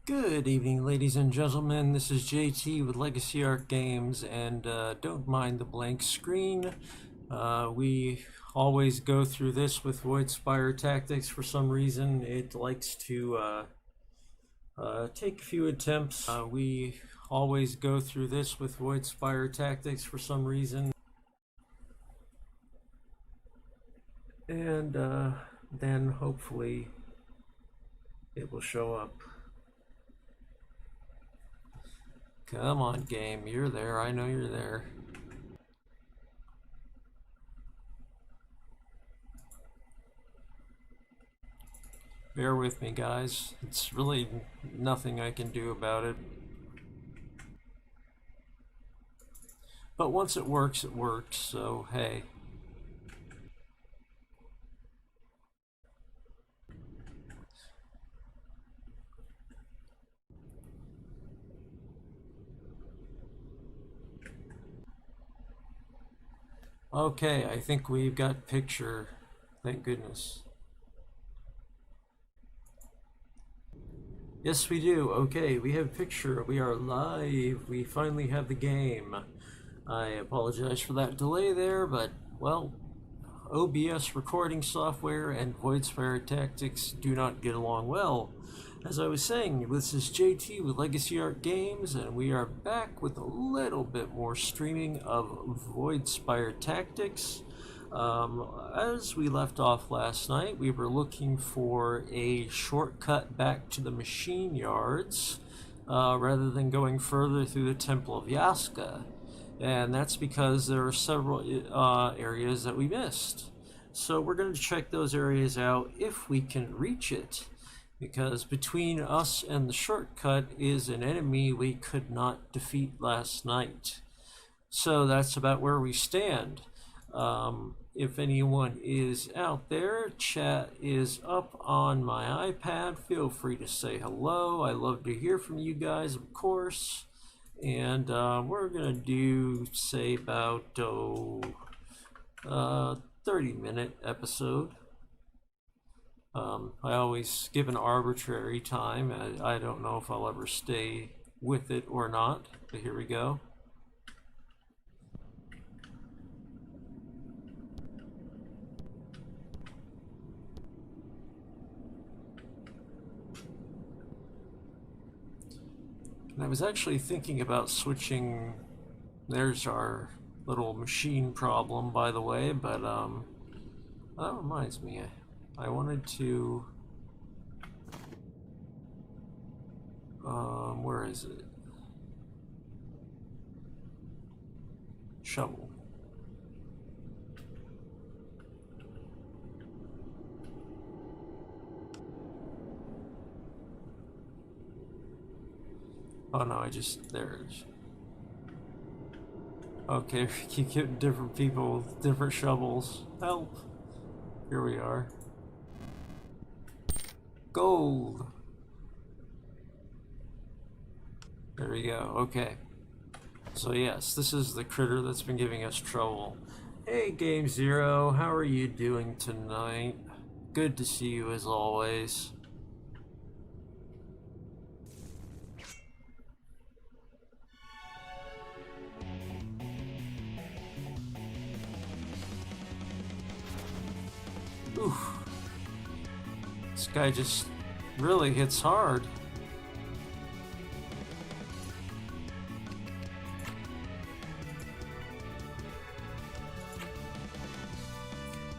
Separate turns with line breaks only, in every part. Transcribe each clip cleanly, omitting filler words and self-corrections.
Good evening, ladies and gentlemen. This is JT with Legacy Art Games, and don't mind the blank screen. We always go through this with Voidspire tactics. For some reason, it likes to take a few attempts. We always go through this with Voidspire tactics for some reason. And then hopefully it will show up. Come on, game. You're there. I know you're there. Bear with me, guys. It's really nothing I can do about it. But once it works, so hey. Okay, I think we've got picture. Thank goodness. Yes, we do. Okay, we have picture. We are live. We finally have the game. I apologize for that delay there, but, well, OBS recording software and Voidspire tactics do not get along well. As I was saying, this is JT with Legacy Art Games, and we are back with a little bit more streaming of Voidspire tactics. As we left off last night, we were looking for a shortcut back to the machine yards rather than going further through the Temple of Jasce. And that's because there are several areas that we missed. So we're going to check those areas out if we can reach it, because between us and the shortcut is an enemy we could not defeat last night. So that's about where we stand. If anyone is out there, chat is up on my iPad. Feel free to say hello. I love to hear from you guys, of course. And we're going to do, say, about 30-minute episode. I always give an arbitrary time. I don't know if I'll ever stay with it or not, but here we go. And I was actually thinking about switching. There's our little machine problem, by the way, but that reminds me, I wanted to where is it? Shovel. Oh no, there it is. Okay, we keep getting different people with different shovels. Help! Here we are. Gold! There we go, okay. So yes, this is the critter that's been giving us trouble. Hey Game Zero, how are you doing tonight? Good to see you as always. Oof. This guy just really hits hard.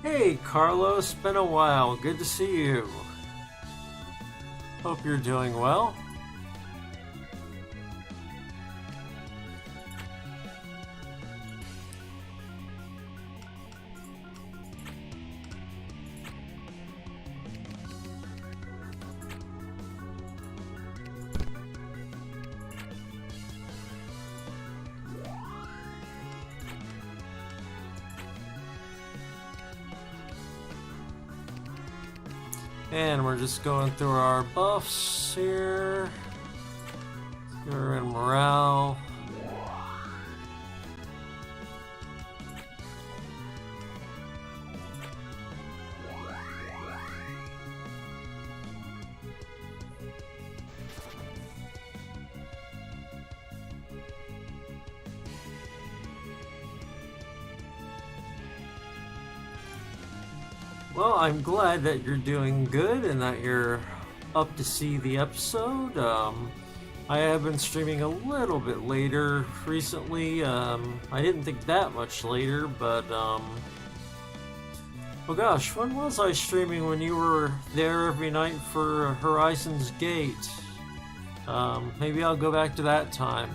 Hey Carlos, been a while. Good to see you. Hope you're doing well. And we're just going through our buffs here. We're in morale. Well, I'm glad that you're doing good and that you're up to see the episode. I have been streaming a little bit later recently. I didn't think that much later, but oh gosh, when was I streaming when you were there every night for Horizon's Gate? Maybe I'll go back to that time.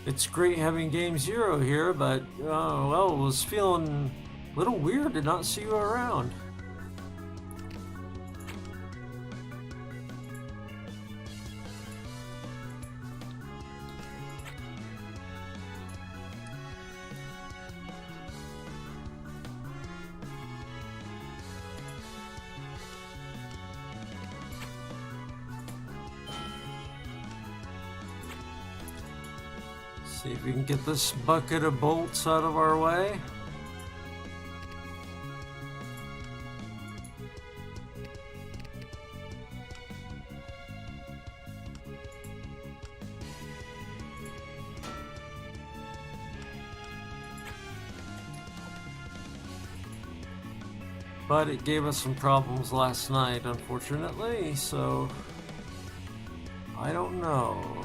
It's great having Game Zero here, but, well, it was feeling a little weird to not see you around. See if we can get this bucket of bolts out of our way. But it gave us some problems last night, unfortunately, so I don't know.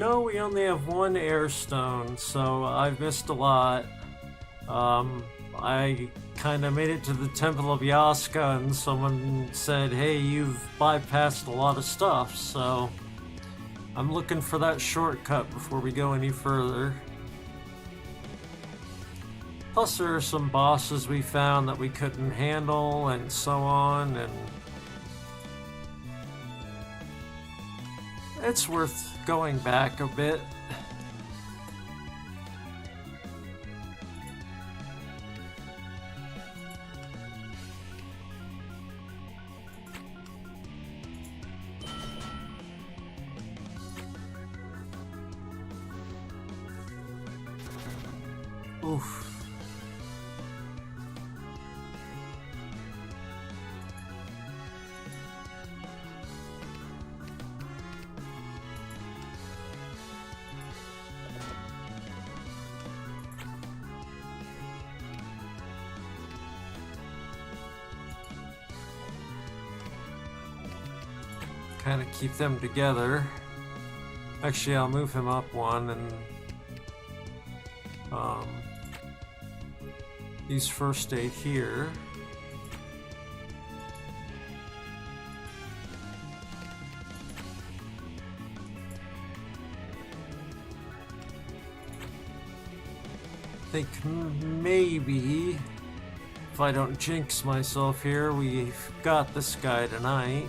No, we only have one airstone, so I've missed a lot. I kind of made it to the Temple of Yaska, and someone said, hey, you've bypassed a lot of stuff, so I'm looking for that shortcut before we go any further. Plus, there are some bosses we found that we couldn't handle, and so on, and it's worth going back a bit. Oof. Kind of keep them together. Actually, I'll move him up one and use first aid here. I think maybe, if I don't jinx myself here, we've got this guy tonight.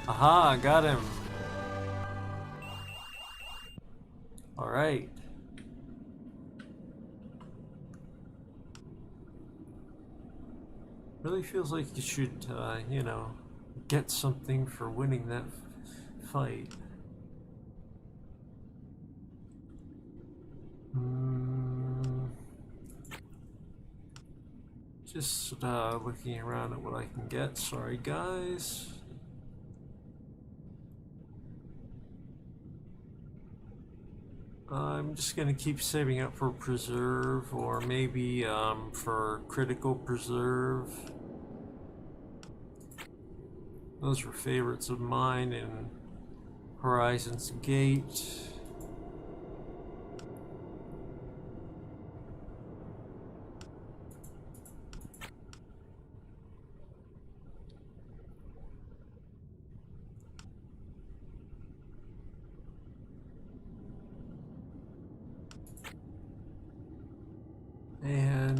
Aha, got him. Alright. Really feels like you should, you know, get something for winning that fight. Just looking around at what I can get. Sorry, guys. I'm just going to keep saving up for preserve, or maybe for critical preserve. Those were favorites of mine in Horizon's Gate.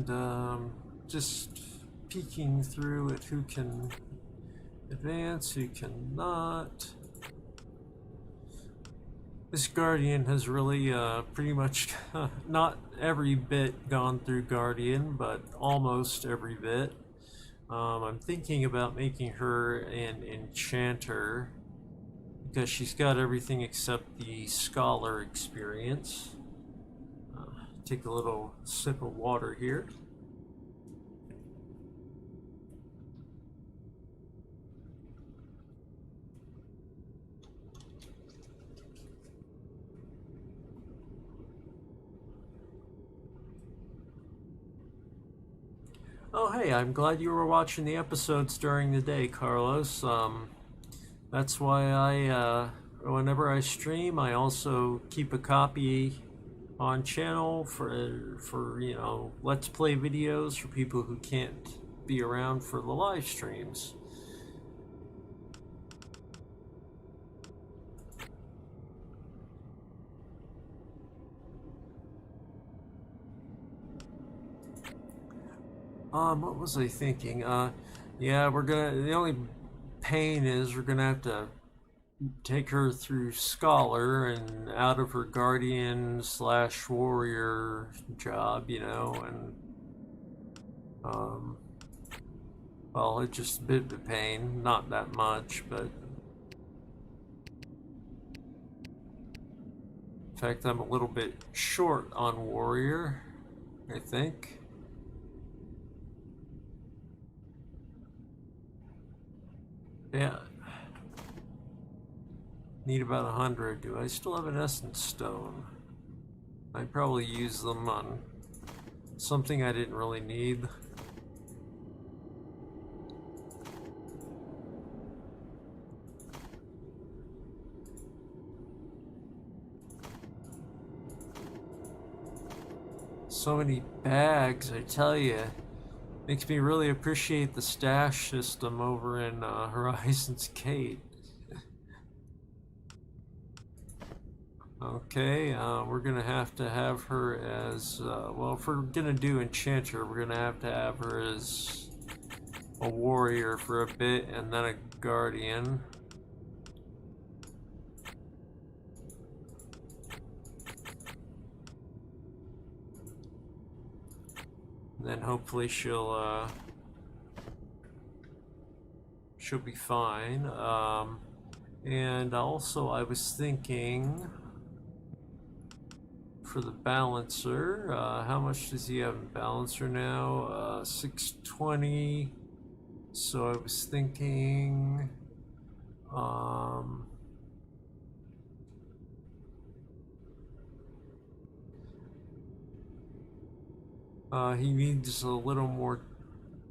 And just peeking through at who can advance, who cannot. This Guardian has really pretty much, not every bit gone through Guardian, but almost every bit. I'm thinking about making her an Enchanter, because she's got everything except the Scholar experience. Take a little sip of water here. Oh, hey, I'm glad you were watching the episodes during the day, Carlos. That's why whenever I stream, I also keep a copy on channel for you know, Let's Play videos for people who can't be around for the live streams. What was I thinking? Yeah, the only pain is we're gonna have to take her through Scholar and out of her Guardian / Warrior job, you know, and, well, it's just a bit of a pain, not that much, but in fact, I'm a little bit short on Warrior, I think. Yeah. Need about 100. Do I still have an Essence Stone? I'd probably use them on something I didn't really need. So many bags, I tell you. Makes me really appreciate the stash system over in Horizon's Gate. Okay, we're gonna have to have her as, well, if we're gonna do Enchanter, we're gonna have to have her as a Warrior for a bit and then a Guardian. And then hopefully she'll be fine. And also I was thinking, for the Balancer, how much does he have in Balancer now? 620. So I was thinking, he needs a little more.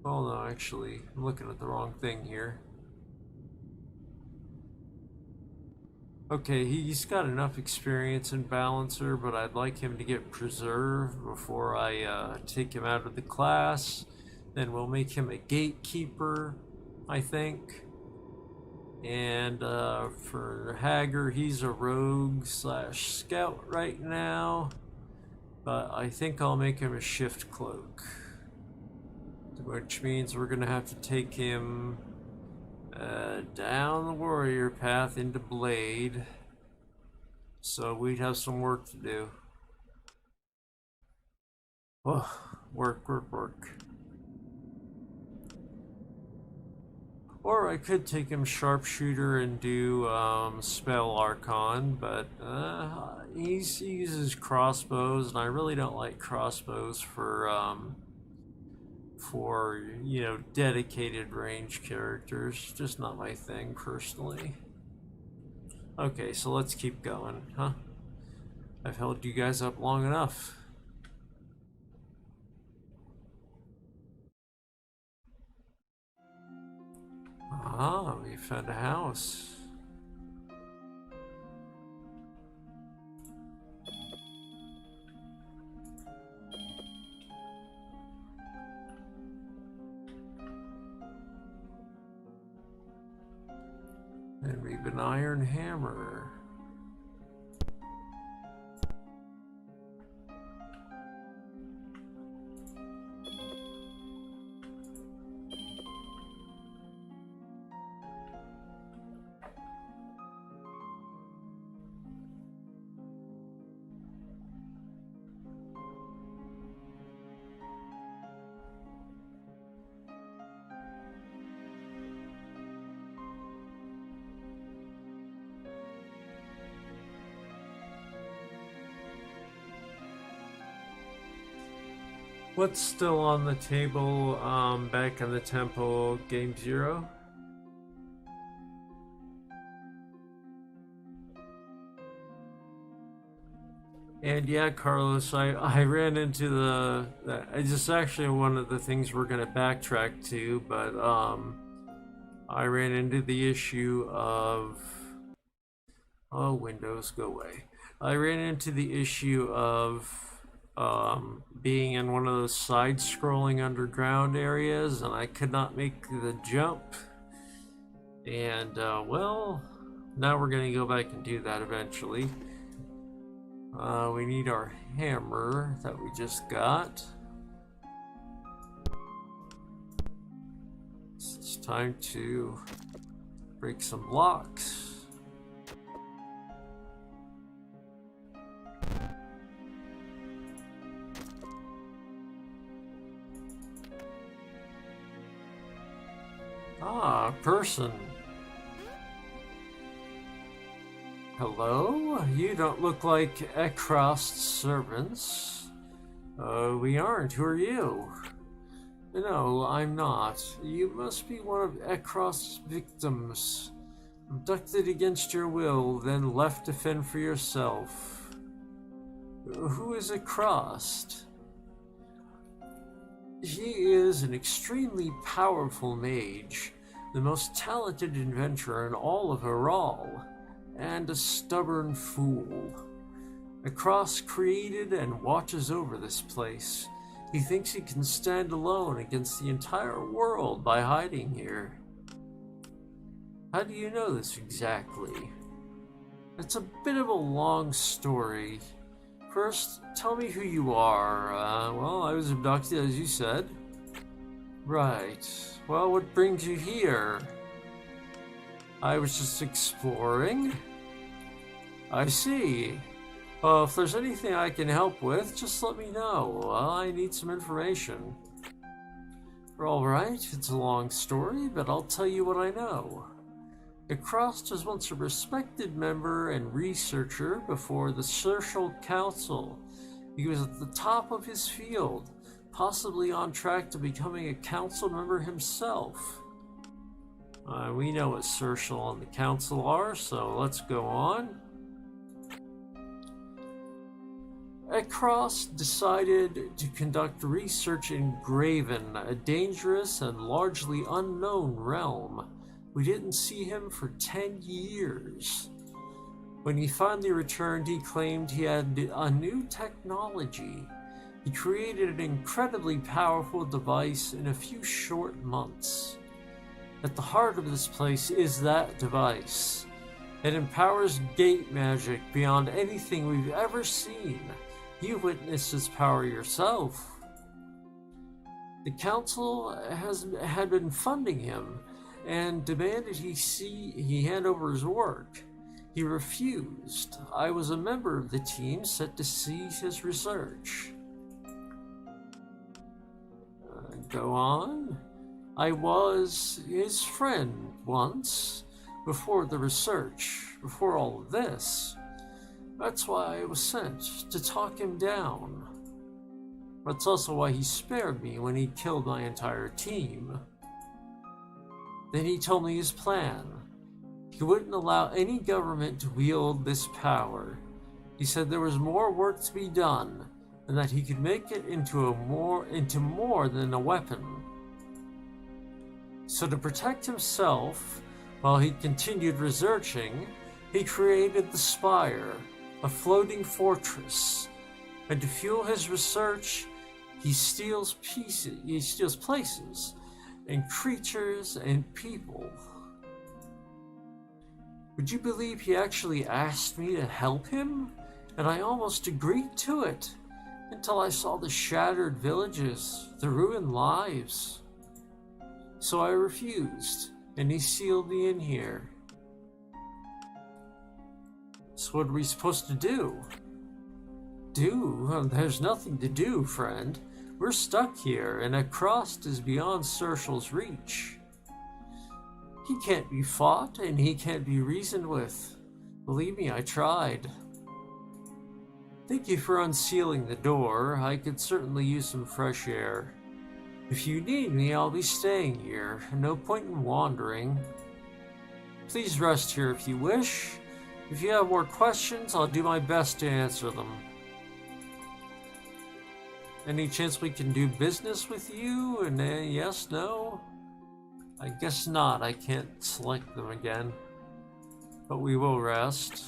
Oh no, actually, I'm looking at the wrong thing here. Okay, he's got enough experience in Balancer, but I'd like him to get Preserve before I take him out of the class. Then we'll make him a Gatekeeper, I think. And for Hager, he's a Rogue / Scout right now. But I think I'll make him a Shift Cloak. Which means we're gonna have to take him down the Warrior path into Blade. So we'd have some work to do. Oh, work. Or I could take him Sharpshooter and do Spell Archon, but he uses crossbows, and I really don't like crossbows for you know, dedicated range characters. Just not my thing personally. Okay, so let's keep going, huh? I've held you guys up long enough. Ah, we found a house. And we have an iron hammer. What's still on the table back in the temple, Game Zero? And yeah, Carlos, I ran into it's just actually one of the things we're gonna backtrack to, but I ran into the issue of, oh, Windows, go away. I ran into the issue of being in one of those side-scrolling underground areas, and I could not make the jump. And well, now we're gonna go back and do that eventually. We need our hammer that we just got. It's time to break some blocks. Ah, person. Hello? You don't look like Ekrost's servants. We aren't. Who are you? No, I'm not. You must be one of Ekrost's victims. Abducted against your will, then left to fend for yourself. Who is Ekrost? He is an extremely powerful mage, the most talented adventurer in all of Heral, and a stubborn fool. Ekrost created and watches over this place. He thinks he can stand alone against the entire world by hiding here. How do you know this exactly? It's a bit of a long story. First, tell me who you are. Well, I was abducted, as you said. Right. Well, what brings you here? I was just exploring. I see. Well, if there's anything I can help with, just let me know. I need some information. Alright, it's a long story, but I'll tell you what I know. Ekrost was once a respected member and researcher before the Social Council. He was at the top of his field, possibly on track to becoming a council member himself. We know what Social and the council are, so let's go on. Ekrost decided to conduct research in Graven, a dangerous and largely unknown realm. We didn't see him for 10 years. When he finally returned, he claimed he had a new technology. He created an incredibly powerful device in a few short months. At the heart of this place is that device. It empowers gate magic beyond anything we've ever seen. You witnessed its power yourself. The council had been funding him and demanded he hand over his work. He refused. I was a member of the team set to seize his research. Go on. I was his friend once, before the research, before all of this. That's why I was sent, to talk him down. That's also why he spared me when he killed my entire team. Then he told me his plan. He wouldn't allow any government to wield this power. He said there was more work to be done, and that he could make it into more than a weapon. So to protect himself, while he continued researching, he created the Spire, a floating fortress. And to fuel his research, he steals places, and creatures and people. Would you believe he actually asked me to help him? And I almost agreed to it, until I saw the shattered villages, the ruined lives. So I refused, and he sealed me in here. So what are we supposed to do? There's nothing to do, friend. We're stuck here, and Ekrost is beyond Social's reach. He can't be fought, and he can't be reasoned with. Believe me, I tried. Thank you for unsealing the door. I could certainly use some fresh air. If you need me, I'll be staying here. No point in wandering. Please rest here if you wish. If you have more questions, I'll do my best to answer them. Any chance we can do business with you? And yes, no? I guess not. I can't select them again. But we will rest.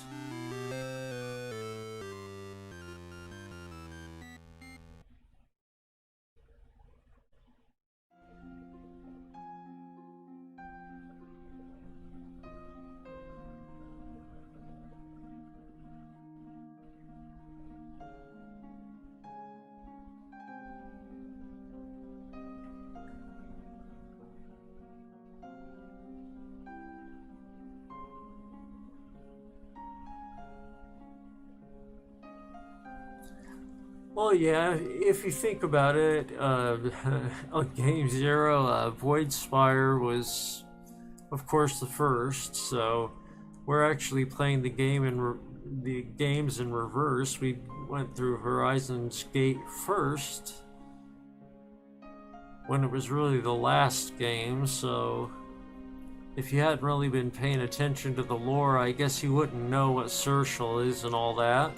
Well, yeah, if you think about it, on Game Zero, Voidspire was, of course, the first, so we're actually playing the games in reverse. We went through Horizon's Gate first, when it was really the last game, so if you hadn't really been paying attention to the lore, I guess you wouldn't know what Sertial is and all that.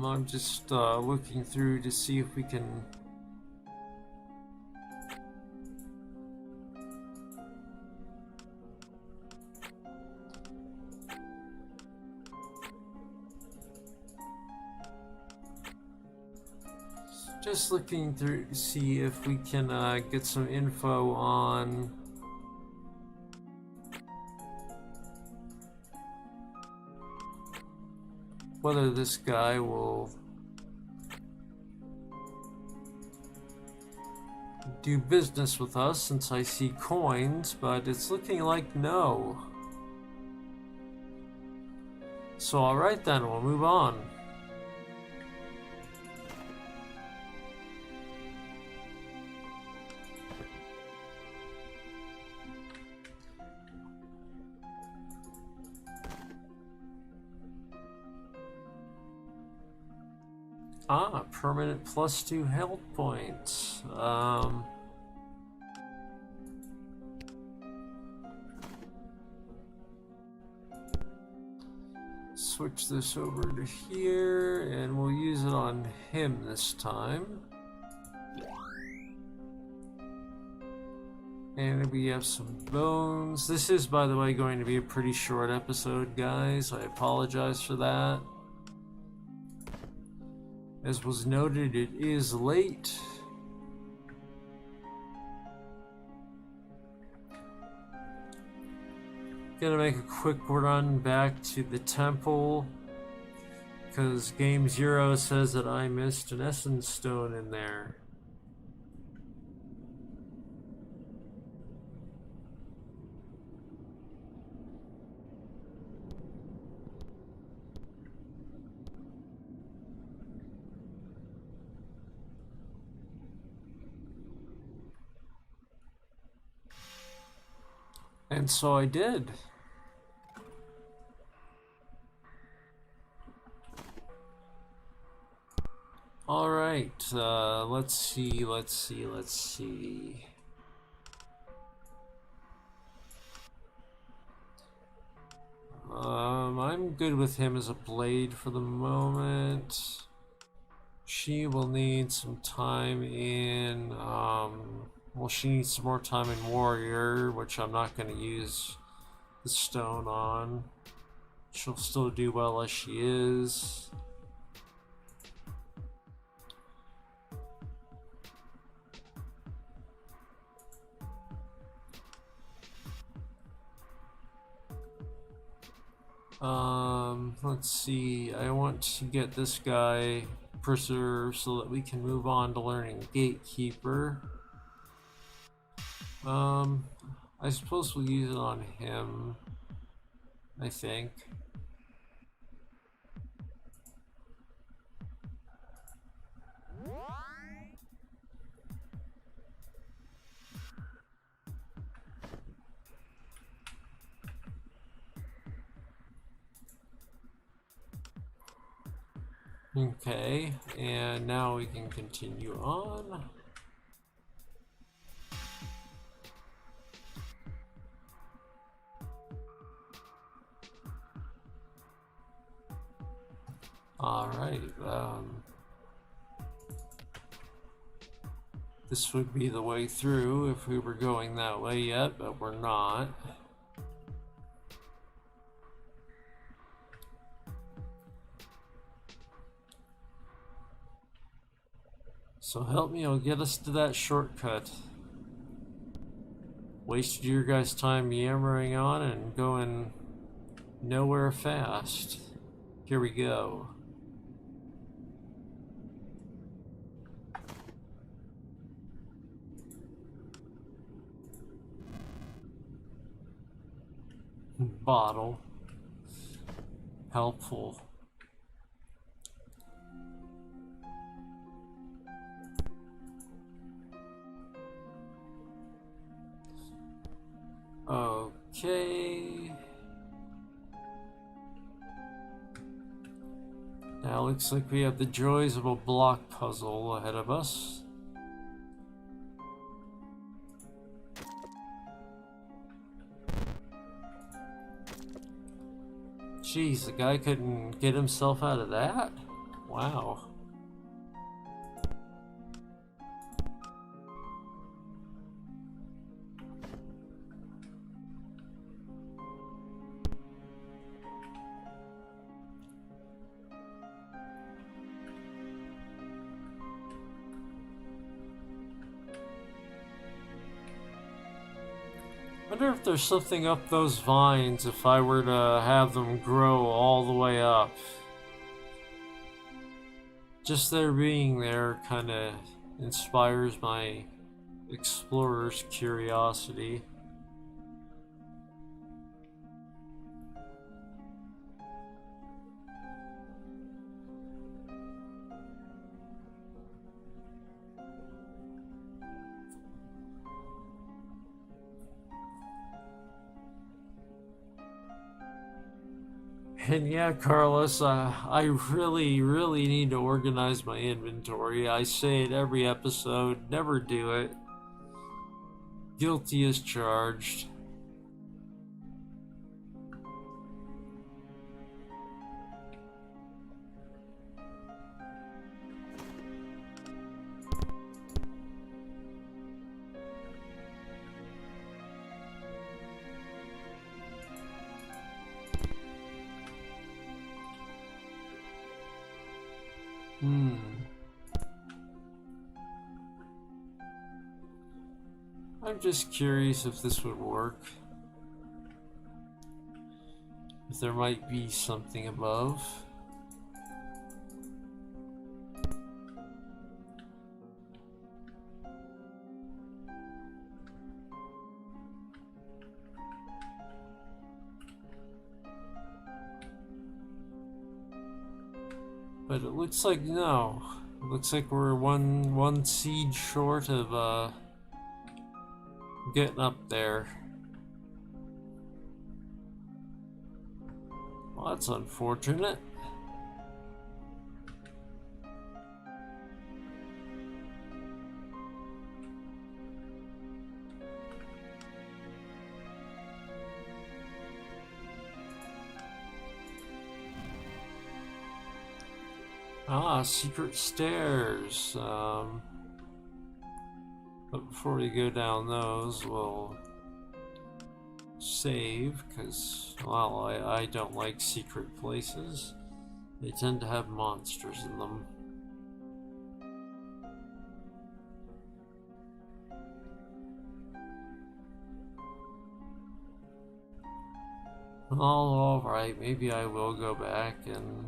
I'm just looking through to see if we can... Just looking through to see if we can get some info on... whether this guy will do business with us, since I see coins, but it's looking like no. So alright then, we'll move on. Permanent +2 health points. Switch this over to here, and we'll use it on him this time. And we have some bones. This is, by the way, going to be a pretty short episode, guys. I apologize for that. As was noted, it is late. Gonna make a quick run back to the temple, because Game Zero says that I missed an Essence Stone in there. And so I did. All right, let's see. I'm good with him as a blade for the moment. She will need some time in, well, she needs some more time in warrior, which I'm not going to use the stone on. She'll still do well as she is. Let's see, I want to get this guy preserved so that we can move on to learning Gatekeeper. I suppose we'll use it on him, I think. Okay, and now we can continue on. Alright, this would be the way through if we were going that way yet, but we're not. So help me, it'll get us to that shortcut. Wasted your guys' time yammering on and going nowhere fast. Here we go. Bottle. Helpful. Okay. Now looks like we have the joys of a block puzzle ahead of us. Jeez, the guy couldn't get himself out of that? Wow. I wonder if there's something up those vines if I were to have them grow all the way up. Just their being there kind of inspires my explorer's curiosity. And yeah, Carlos, I really need to organize my inventory. I say it every episode, never do it. Guilty as charged. I'm just curious if this would work. If there might be something above. But it looks like no. It looks like we're one seed short of getting up there. Well, that's unfortunate. Ah, secret stairs. But before we go down those, we'll save, because, well, I don't like secret places. They tend to have monsters in them. Well, alright, maybe I will go back and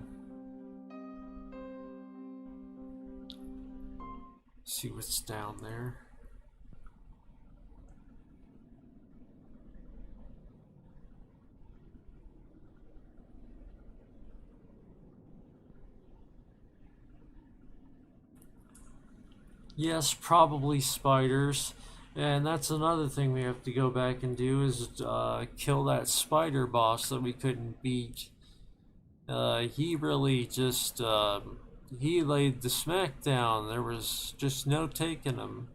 see what's down there. Yes, probably spiders. And that's another thing we have to go back and do is kill that spider boss that we couldn't beat. He really just he laid the smack down. There was just no taking him.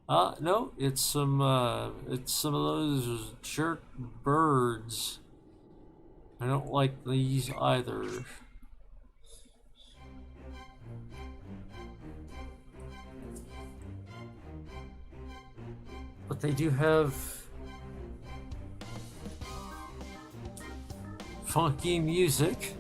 No, it's some of those jerk birds. I don't like these either. But they do have funky music.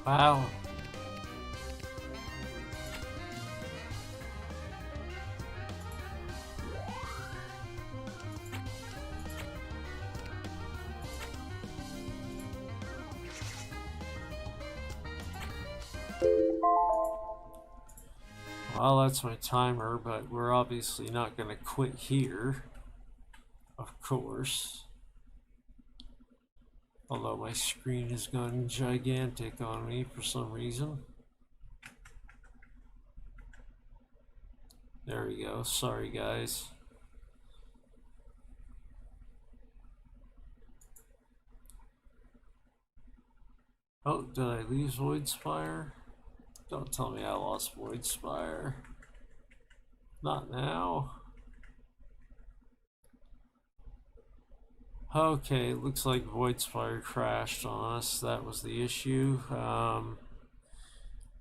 Wow. Well, that's my timer, but we're obviously not going to quit here, of course. Although my screen has gone gigantic on me for some reason. There we go. Sorry, guys. Oh, did I lose Voidspire? Don't tell me I lost Voidspire. Not now. Okay, looks like Voidspire crashed on us. That was the issue.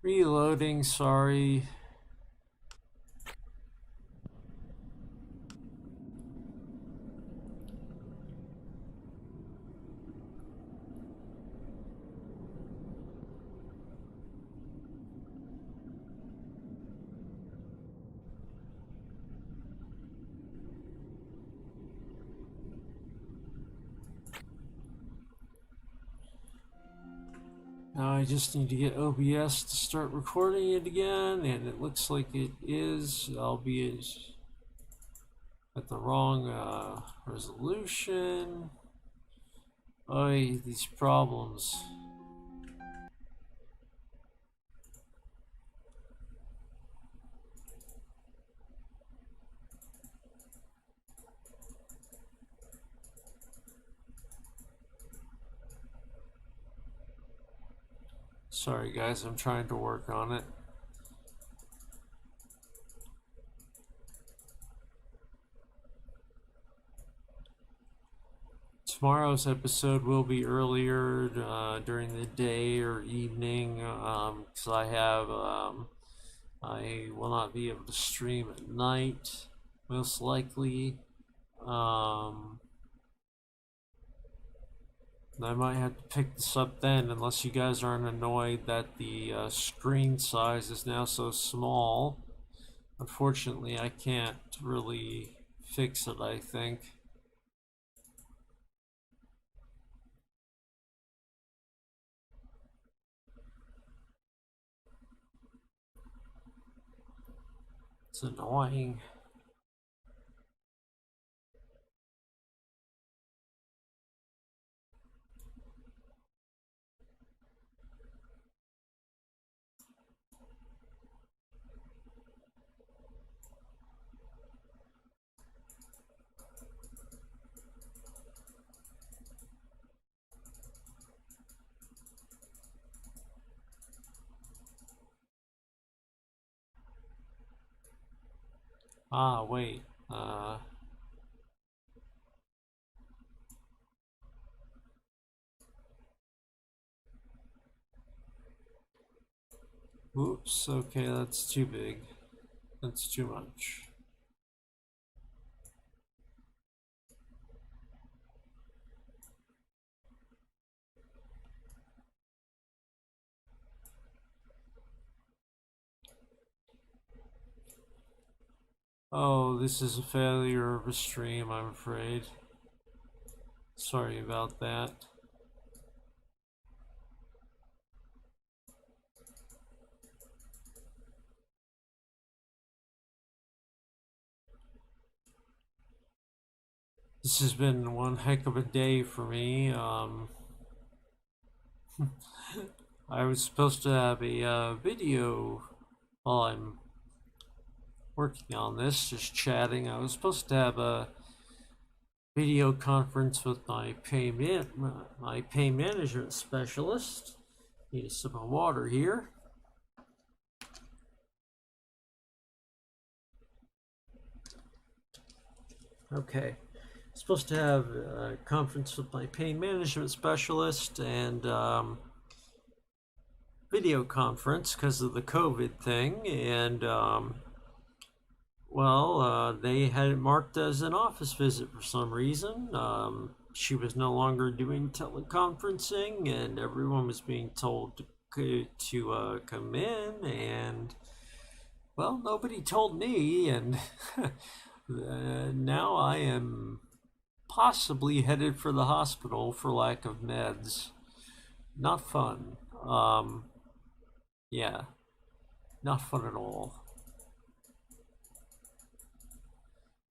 Reloading, sorry. Now I just need to get OBS to start recording it again, and it looks like it is, albeit at the wrong resolution. Oy, these problems. Sorry guys, I'm trying to work on it. Tomorrow's episode will be earlier during the day or evening because I will not be able to stream at night, most likely. I might have to pick this up then, unless you guys aren't annoyed that the screen size is now so small. Unfortunately, I can't really fix it, I think. It's annoying. Ah, wait. Oops, okay, that's too big. That's too much. Oh, this is a failure of a stream, I'm afraid. Sorry about that. This has been one heck of a day for me. I was supposed to have a video while I'm working on this, just chatting. I was supposed to have a video conference with my pain management specialist. Need a sip of water here. Okay, supposed to have a conference with my pain management specialist and video conference because of the COVID thing, and they had it marked as an office visit for some reason. She was no longer doing teleconferencing, and everyone was being told to come in, and well, nobody told me, and now I am possibly headed for the hospital for lack of meds. Not fun. Yeah, not fun at all.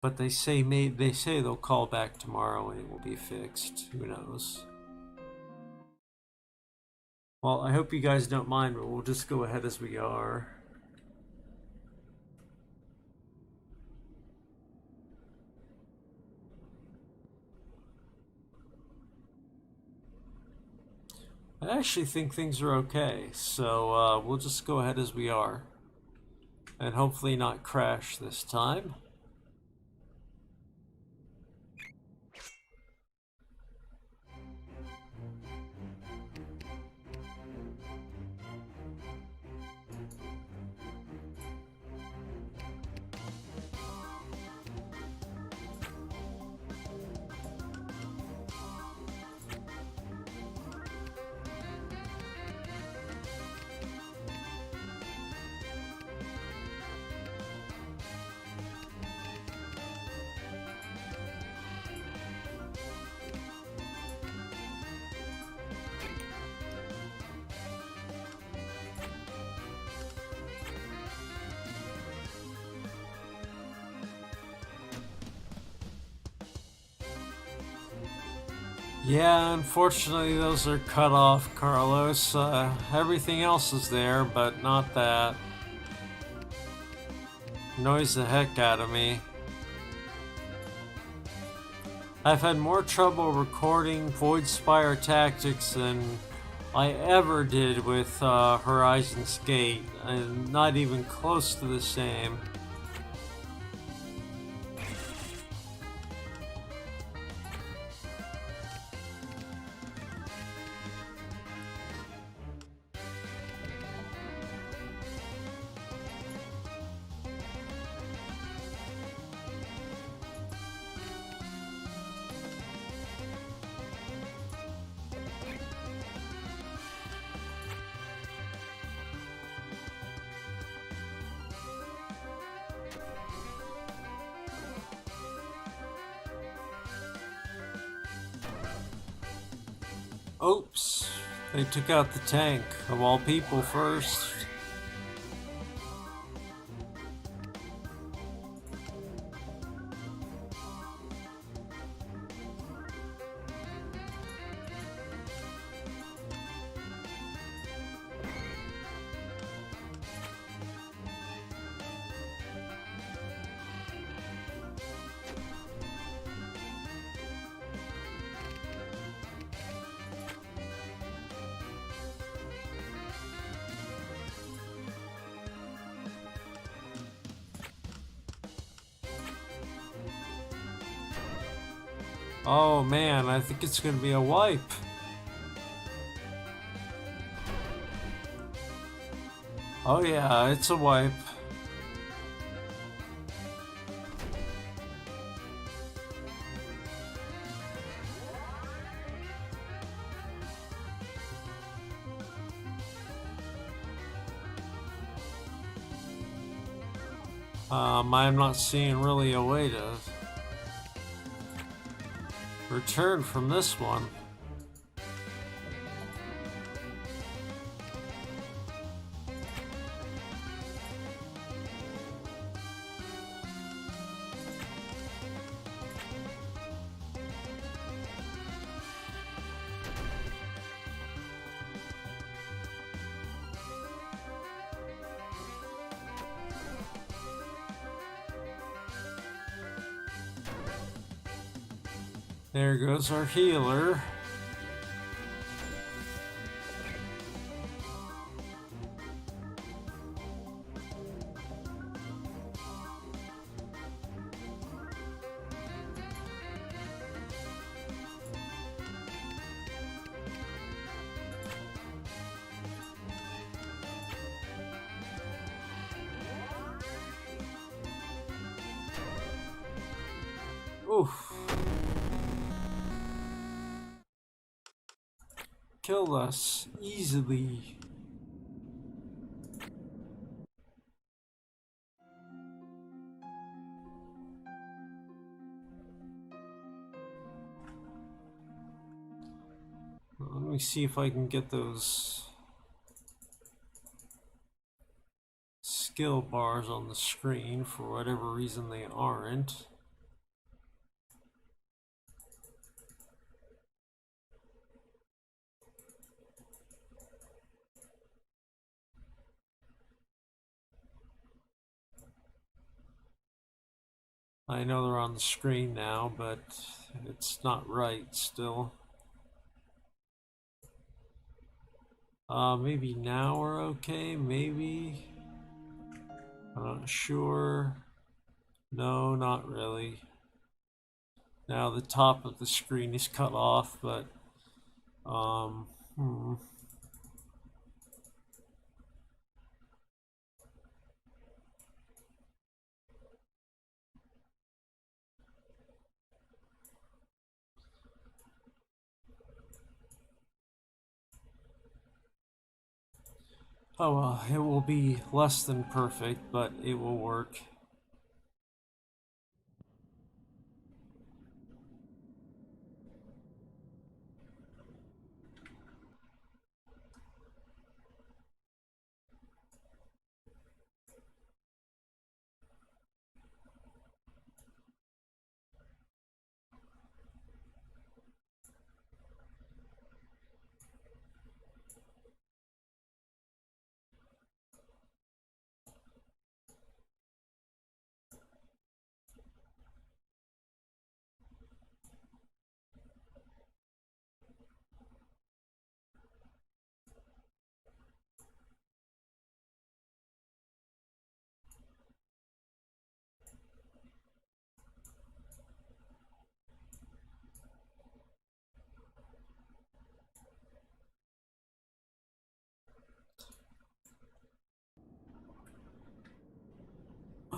But they say they'll call back tomorrow and it will be fixed. Who knows? Well, I hope you guys don't mind, but we'll just go ahead as we are. I actually think things are okay, so we'll just go ahead as we are. And hopefully not crash this time. Yeah, unfortunately those are cut off, Carlos. Everything else is there, but not that. Annoys the heck out of me. I've had more trouble recording Voidspire tactics than I ever did with Horizon's Gate, and not even close to the same. Oops, they took out the tank, of all people first. Oh man, I think it's gonna be a wipe. Oh yeah, it's a wipe. I'm not seeing really a way to return from this one. There goes our healer. Oof. Killed us easily. Let me see if I can get those skill bars on the screen. For whatever reason they aren't. I know they're on the screen now, but it's not right still. Maybe now we're okay, maybe. I'm not sure. No, not really. Now the top of the screen is cut off, but oh well, it will be less than perfect, but it will work.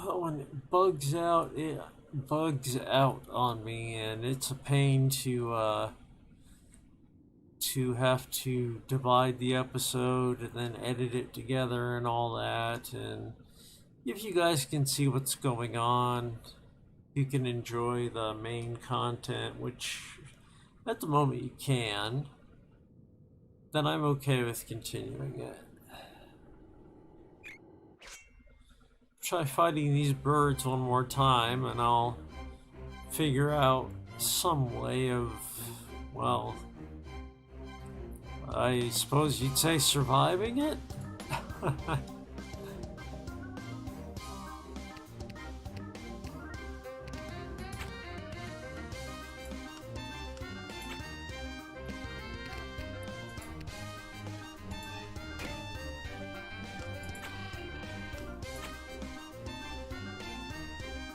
When it bugs out on me, and it's a pain to have to divide the episode and then edit it together and all that. And if you guys can see what's going on, you can enjoy the main content, which at the moment you can, then I'm okay with continuing it. Try fighting these birds one more time and I'll figure out some way of, well, I suppose you'd say surviving it?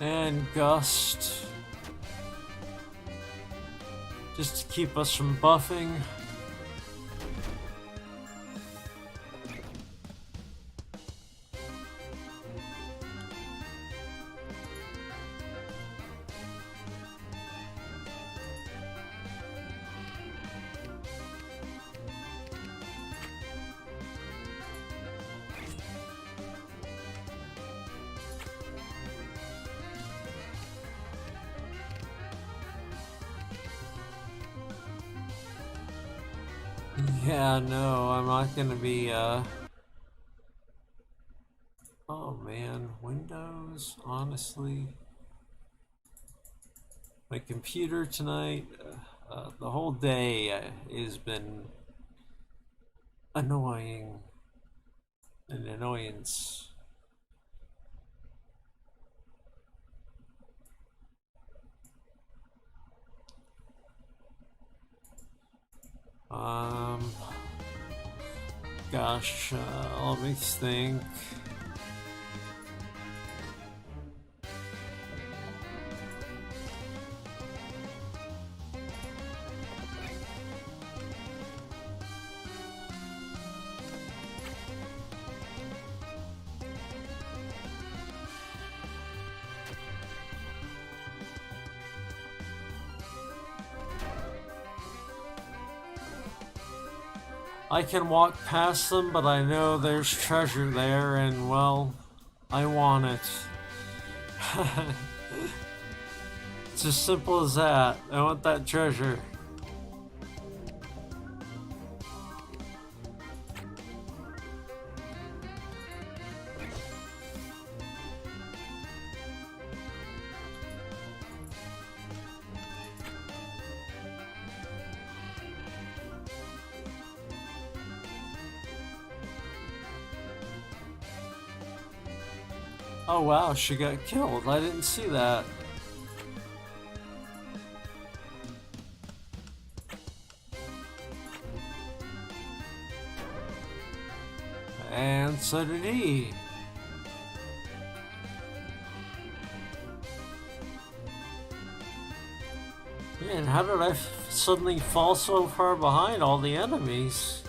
And Gust, just to keep us from buffing. Yeah, no, I'm not gonna be, oh man, Windows, honestly. My computer tonight, the whole day has been annoying. An annoyance. Um, gosh, let me think. I can walk past them, but I know there's treasure there, and well, I want it. It's as simple as that. I want that treasure. Oh wow, she got killed. I didn't see that. And so did he. Man, how did I suddenly fall so far behind all the enemies?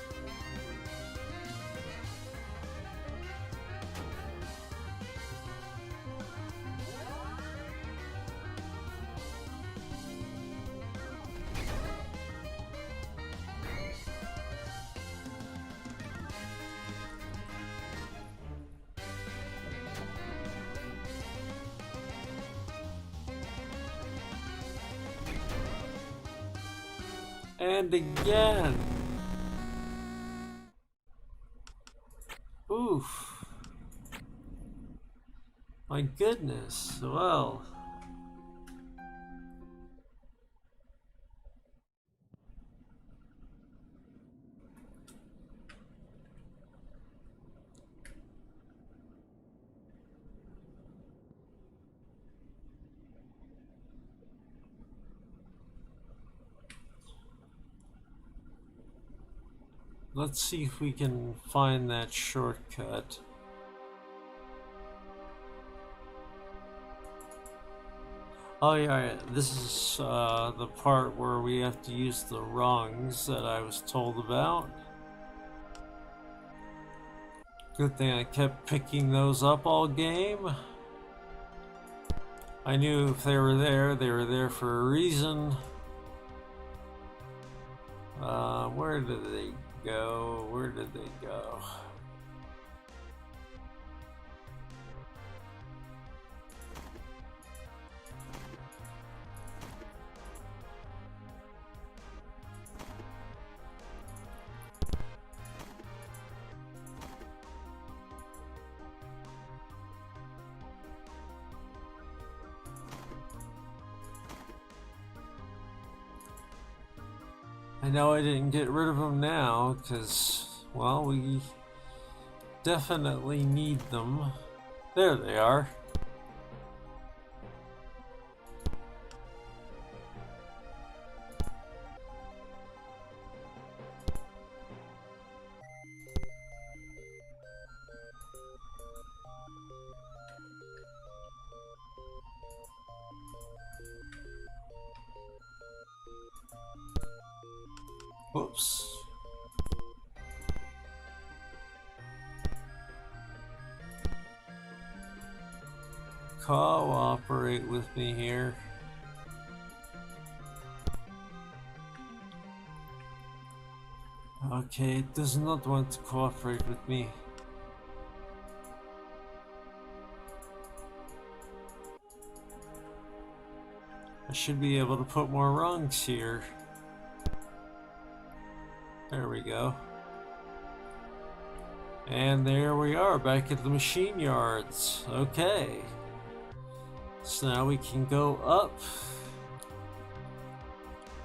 And again. Oof. My goodness. Well. Let's see if we can find that shortcut. Oh yeah, this is the part where we have to use the rungs that I was told about. Good thing I kept picking those up all game. I knew if they were there for a reason. Where did they go? Where did they go? I know I didn't get rid of them now, because, well, we definitely need them. There they are. Whoops. Cooperate with me here. Okay, it does not want to cooperate with me. I should be able to put more rungs here. There we go. And there we are, back at the machine yards. Okay. So now we can go up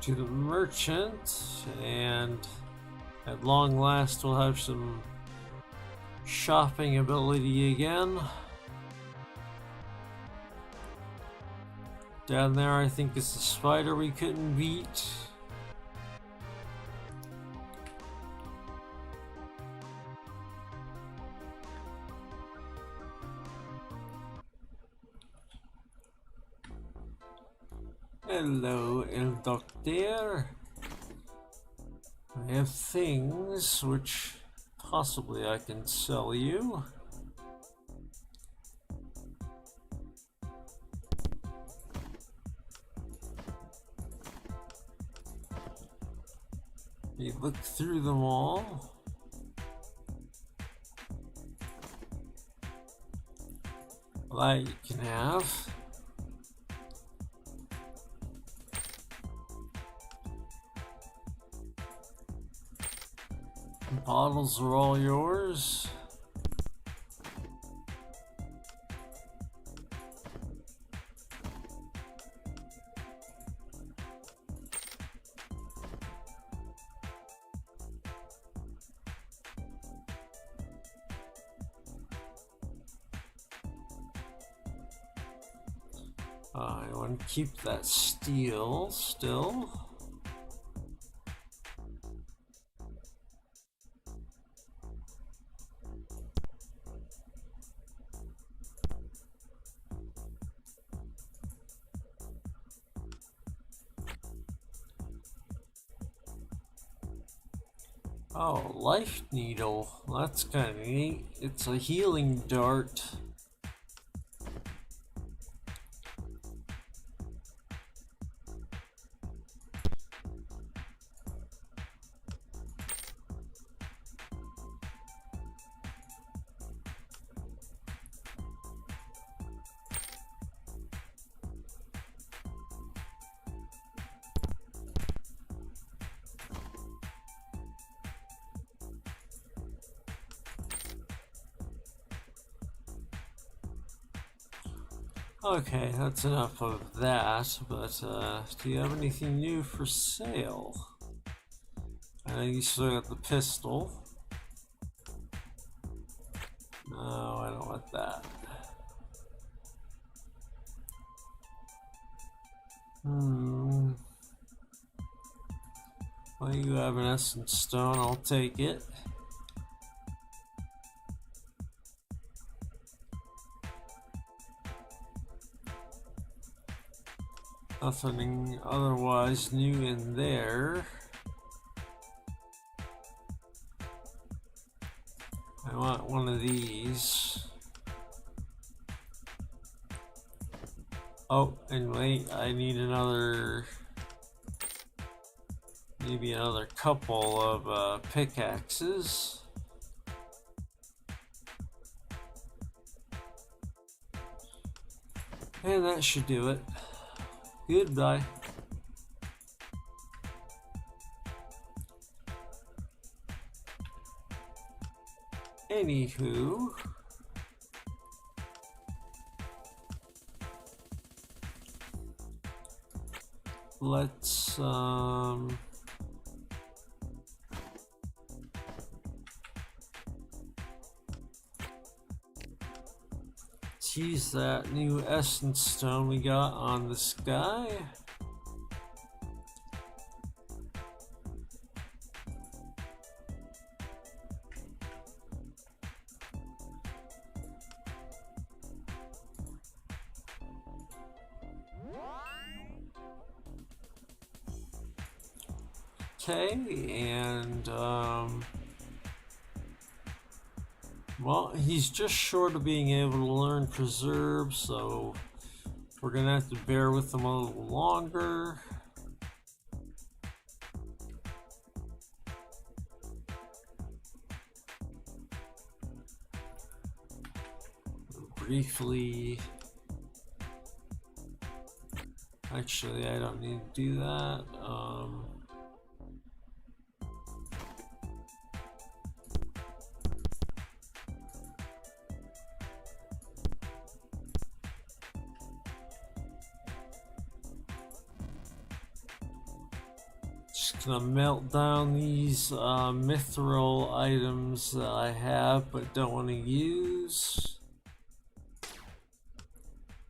to the merchant, and at long last we'll have some shopping ability again. Down there I think is the spider we couldn't beat. Hello, El Doctor. I have things which possibly I can sell you. You look through them all. That you can have. Bottles are all yours. I want to keep that steel still. Oh, life needle. That's kind of neat. It's a healing dart. Okay, that's enough of that, but do you have anything new for sale? I know you still got the pistol. No, I don't want that. Well, you have an essence stone, I'll take it. Nothing otherwise new in there. I want one of these. Oh, and wait, I need another, maybe another couple of pickaxes. And that should do it. Goodbye. Anywho, let's use that new essence stone we got on this guy. Okay, and well, he's just short of being able to learn preserve, so we're gonna have to bear with him a little longer. Briefly, actually I don't need to do that. Just gonna melt down these mithril items that I have but don't want to use.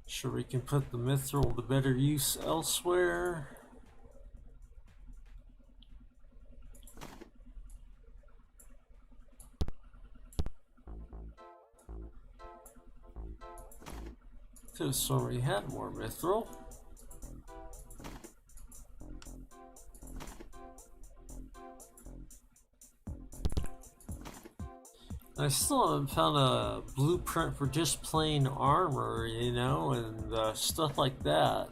Sure, we can put the mithril to better use elsewhere. Could have sworn we had more mithril. I still haven't found a blueprint for just plain armor, you know, and stuff like that.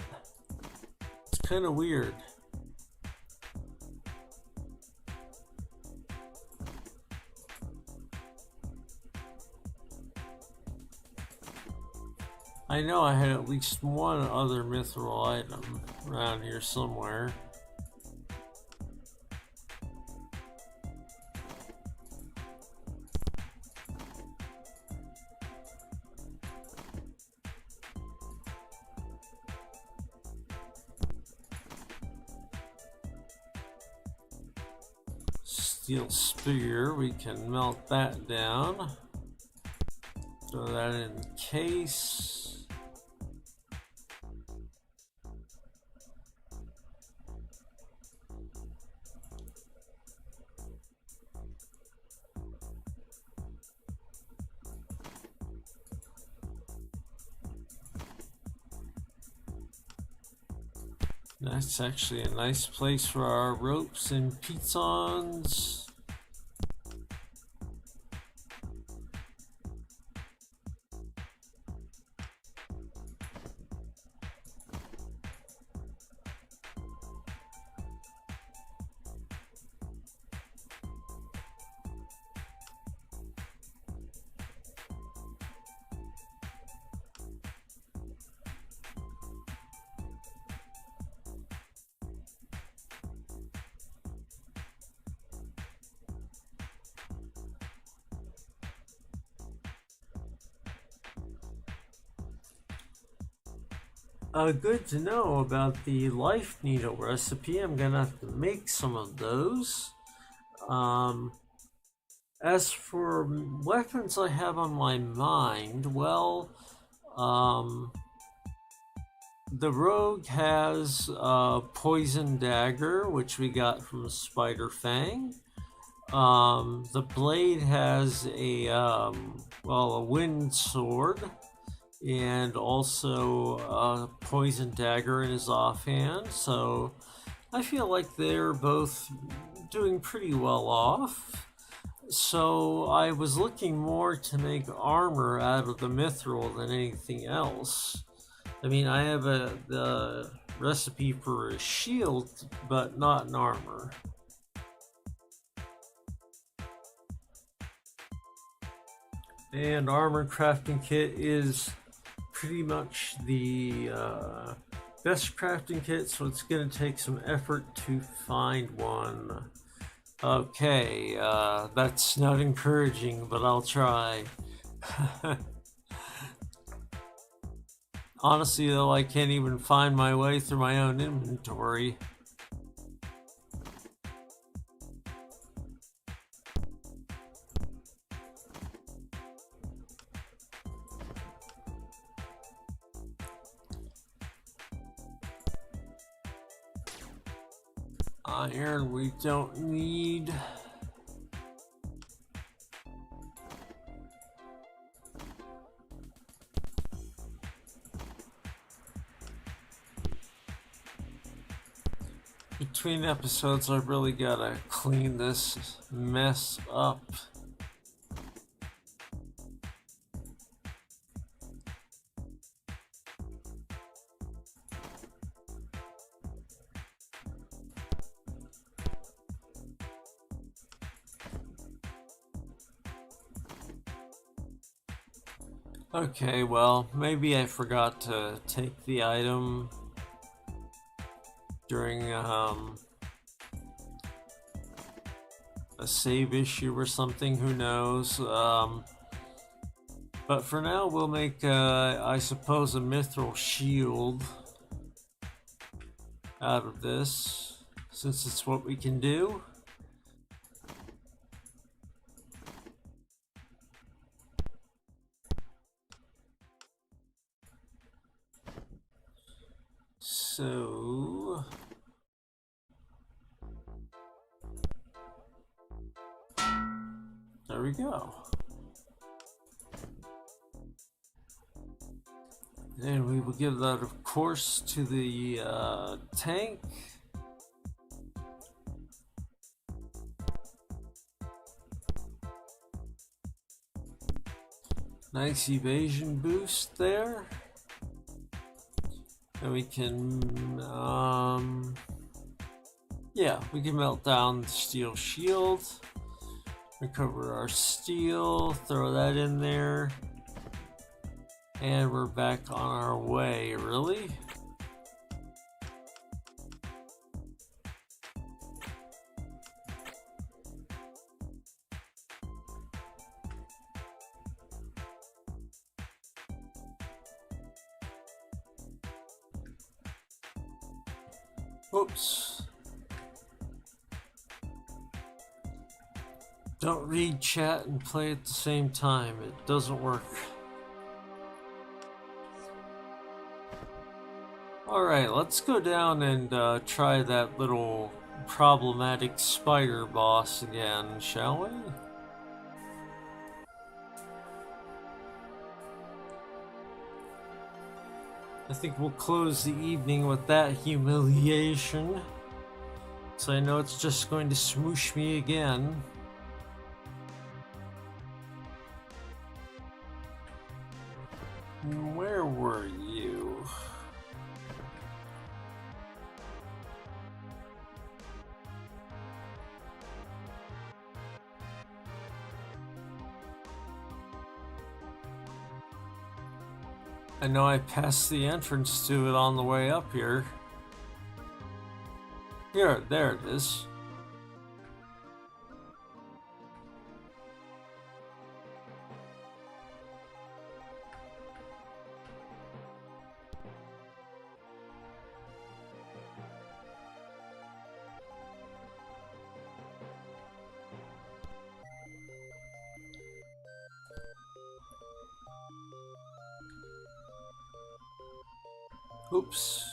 It's kind of weird. I know I had at least one other mithril item around here somewhere. Steel spear, we can melt that down. Throw that in the case. That's actually a nice place for our ropes and pitons. Good to know about the life needle recipe. I'm gonna have to make some of those. As for weapons I have on my mind, well, the rogue has a poison dagger, which we got from Spider Fang. The blade has a a wind sword, and also a poison dagger in his offhand, so I feel like they're both doing pretty well off. So I was looking more to make armor out of the mithril than anything else. I mean, I have the recipe for a shield, but not an armor. And armor crafting kit is pretty much the best crafting kit, so it's going to take some effort to find one. Okay, that's not encouraging, but I'll try. Honestly though, I can't even find my way through my own inventory. Iron we don't need. Between episodes, I really gotta clean this mess up. Okay, well, maybe I forgot to take the item during a save issue or something, who knows. But for now, we'll make, I suppose, a mithril shield out of this. since it's what we can do. So there we go. And we will give that, of course, to the tank. Nice evasion boost there. And we can, yeah, we can melt down the steel shield, recover our steel, throw that in there, and we're back on our way. Really? Oops. Don't read chat and play at the same time. It doesn't work. Alright, let's go down and try that little problematic spider boss again, shall we? I think we'll close the evening with that humiliation, so I know it's just going to smoosh me again. Where were you? I know I passed the entrance to it on the way up here. Here, there it is. Oops.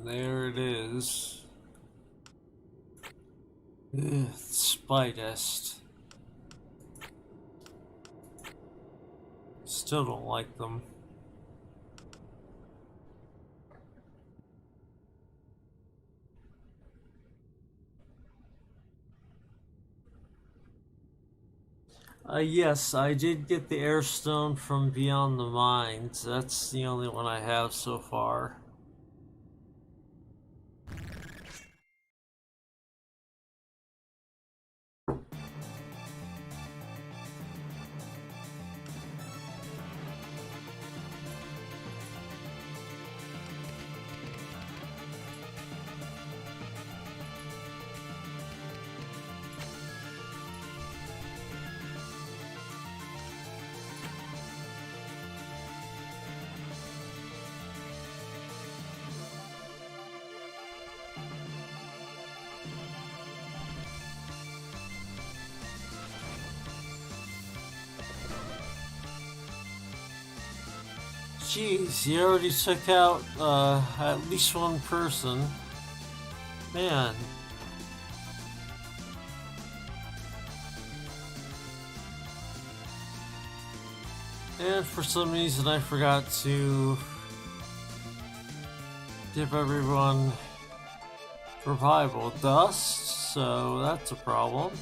There it is. Ugh, spy dust. Still don't like them. Yes, I did get the airstone from Beyond the Mines. That's the only one I have so far. Jeez, you already took out at least one person. Man. And for some reason I forgot to give everyone revival dust, so that's a problem.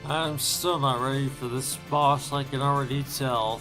I'm still not ready for this boss, I can already tell.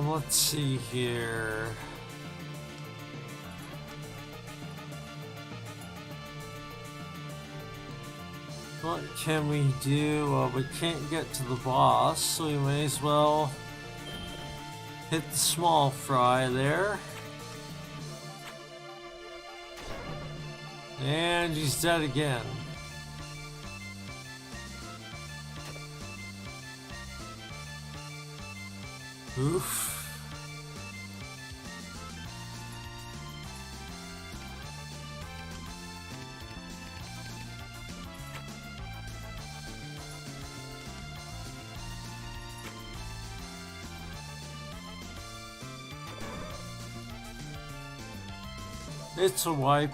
Let's see here. What can we do? Well, we can't get to the boss, so we may as well hit the small fry there. And he's dead again. Oof. It's a wipe.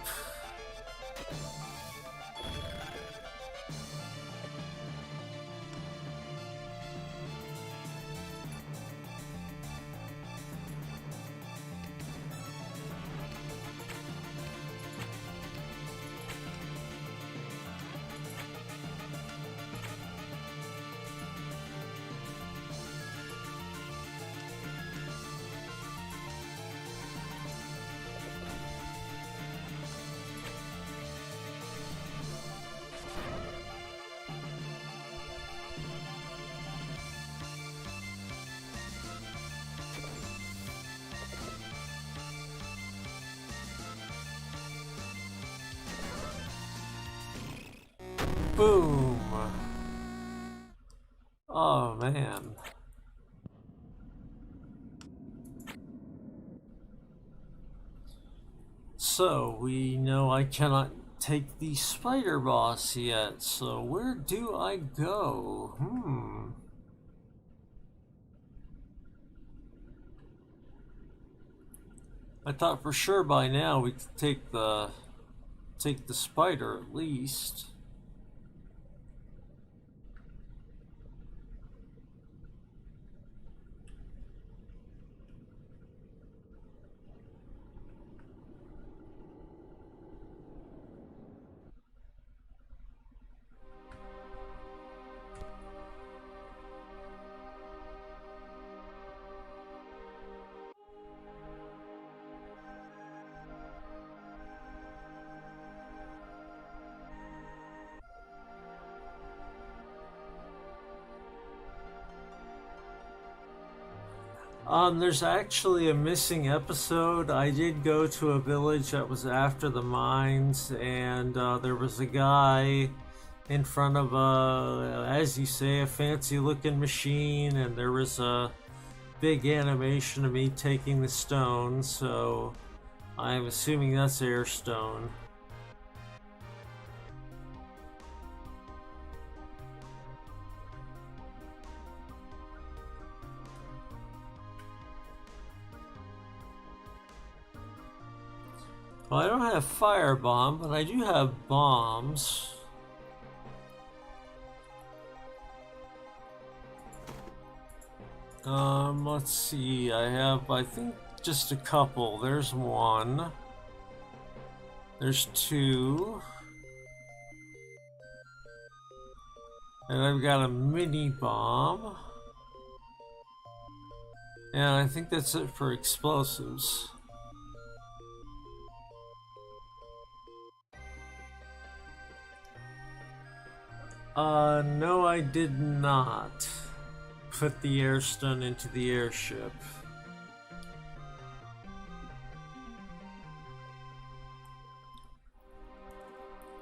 Boom! Oh man. So, we know I cannot take the spider boss yet, so where do I go? I thought for sure by now we could take the spider at least. There's actually a missing episode. I did go to a village that was after the mines, and there was a guy in front of as you say, a fancy looking machine, and there was a big animation of me taking the stone, so I'm assuming that's airstone. Well, I don't have firebomb, but I do have bombs. Let's see, I think just a couple. There's one. There's two. And I've got a mini bomb. And I think that's it for explosives. No, I did not put the airstone into the airship.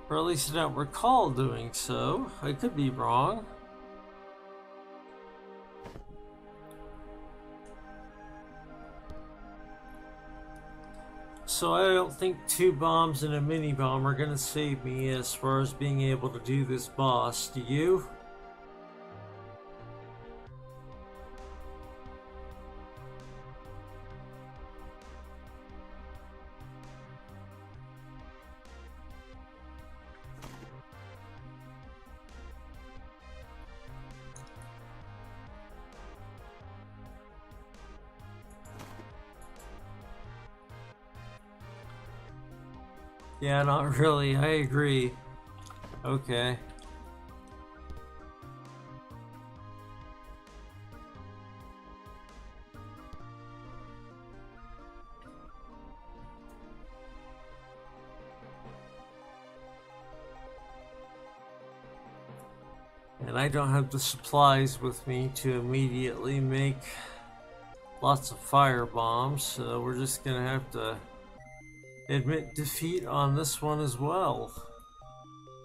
Or at least I don't recall doing so. I could be wrong. So I don't think 2 bombs and a mini bomb are gonna save me as far as being able to do this boss. Do you? Yeah, not really. I agree. Okay. And I don't have the supplies with me to immediately make lots of fire bombs, so we're just gonna have to admit defeat on this one as well.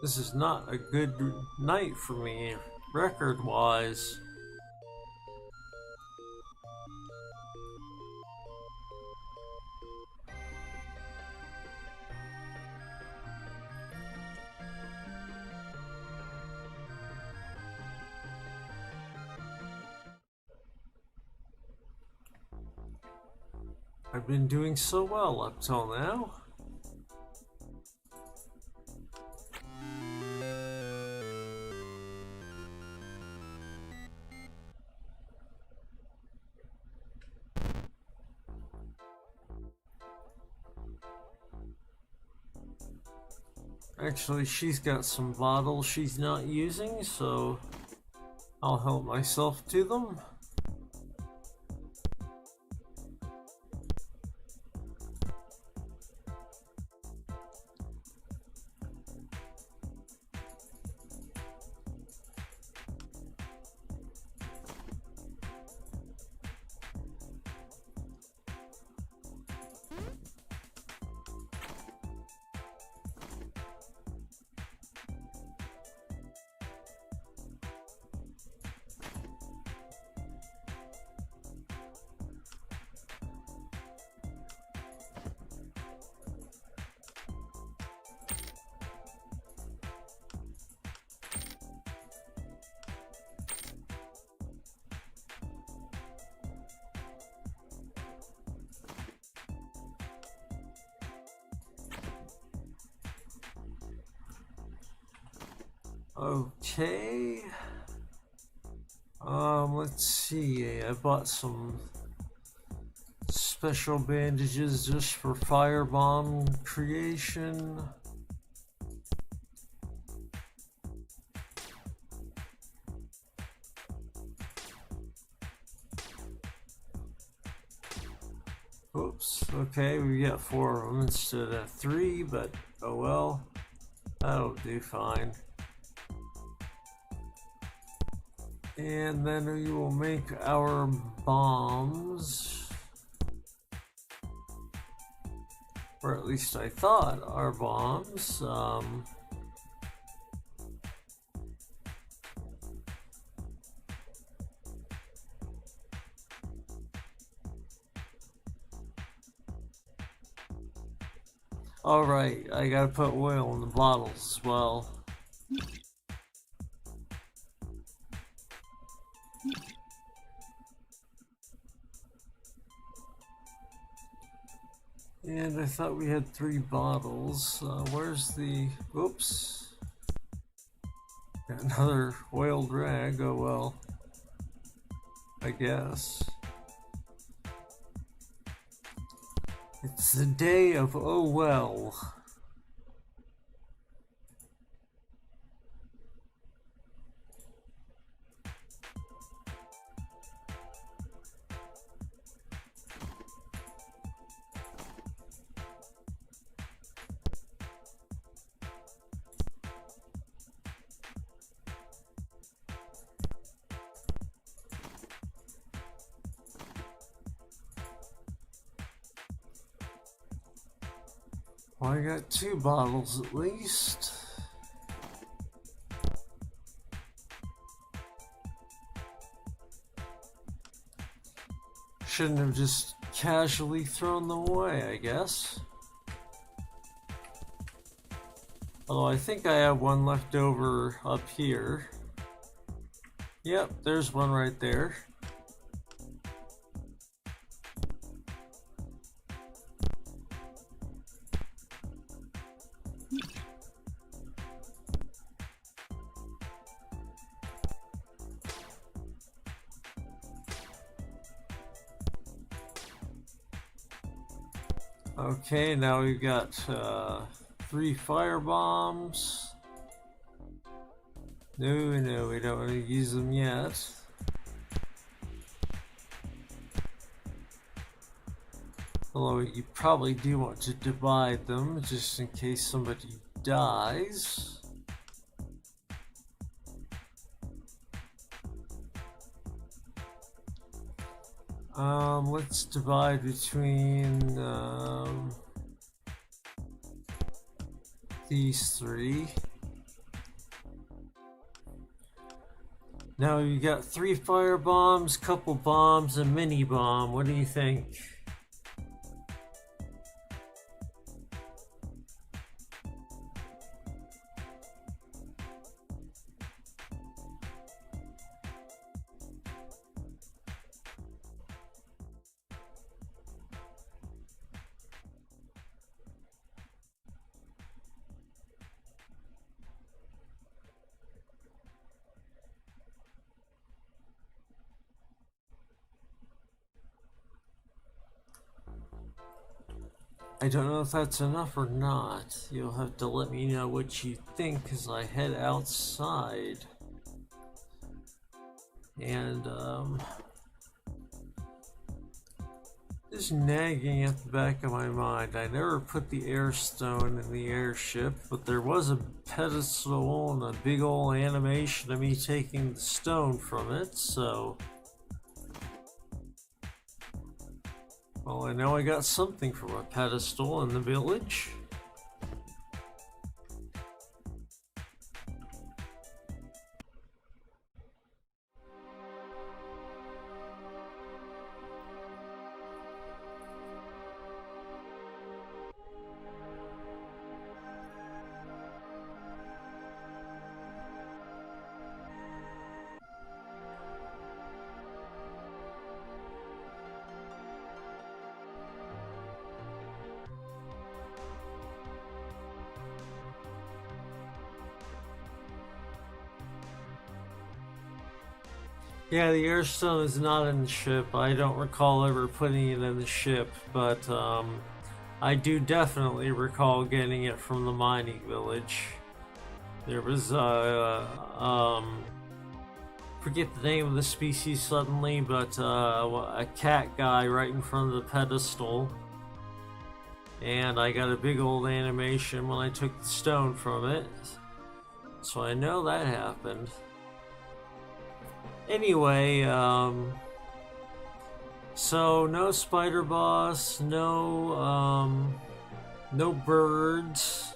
This is not a good night for me, record-wise. I've been doing so well up till now. Actually, she's got some bottles she's not using, so I'll help myself to them. Okay. Let's see. I bought some special bandages just for firebomb creation. Oops. Okay, we got 4 of them instead of 3, but oh well. That'll do fine. And then we will make our bombs. Or at least I thought our bombs. Alright, I gotta put oil in the bottles as well. And I thought we had 3 bottles. Where's the... Oops. Got another oiled rag. Oh well. I guess. It's the day of oh well. Well, I got 2 bottles at least. Shouldn't have just casually thrown them away, I guess. Although I think I have one left over up here. Yep, there's one right there. Okay, now we've got 3 fire bombs. No, we don't want to use them yet. Although you probably do want to divide them just in case somebody dies. Let's divide between these 3. Now you got 3 fire bombs, couple bombs, a mini bomb. What do you think? I don't know if that's enough or not. You'll have to let me know what you think as I head outside. And, just nagging at the back of my mind. I never put the air stone in the airship, but there was a pedestal and a big old animation of me taking the stone from it, so... Well, I know I got something from a pedestal in the village. Yeah, the airstone is not in the ship. I don't recall ever putting it in the ship, but I do definitely recall getting it from the mining village. There was forget the name of the species suddenly, but a cat guy right in front of the pedestal, and I got a big old animation when I took the stone from it, so I know that happened. Anyway, so no spider boss, no birds.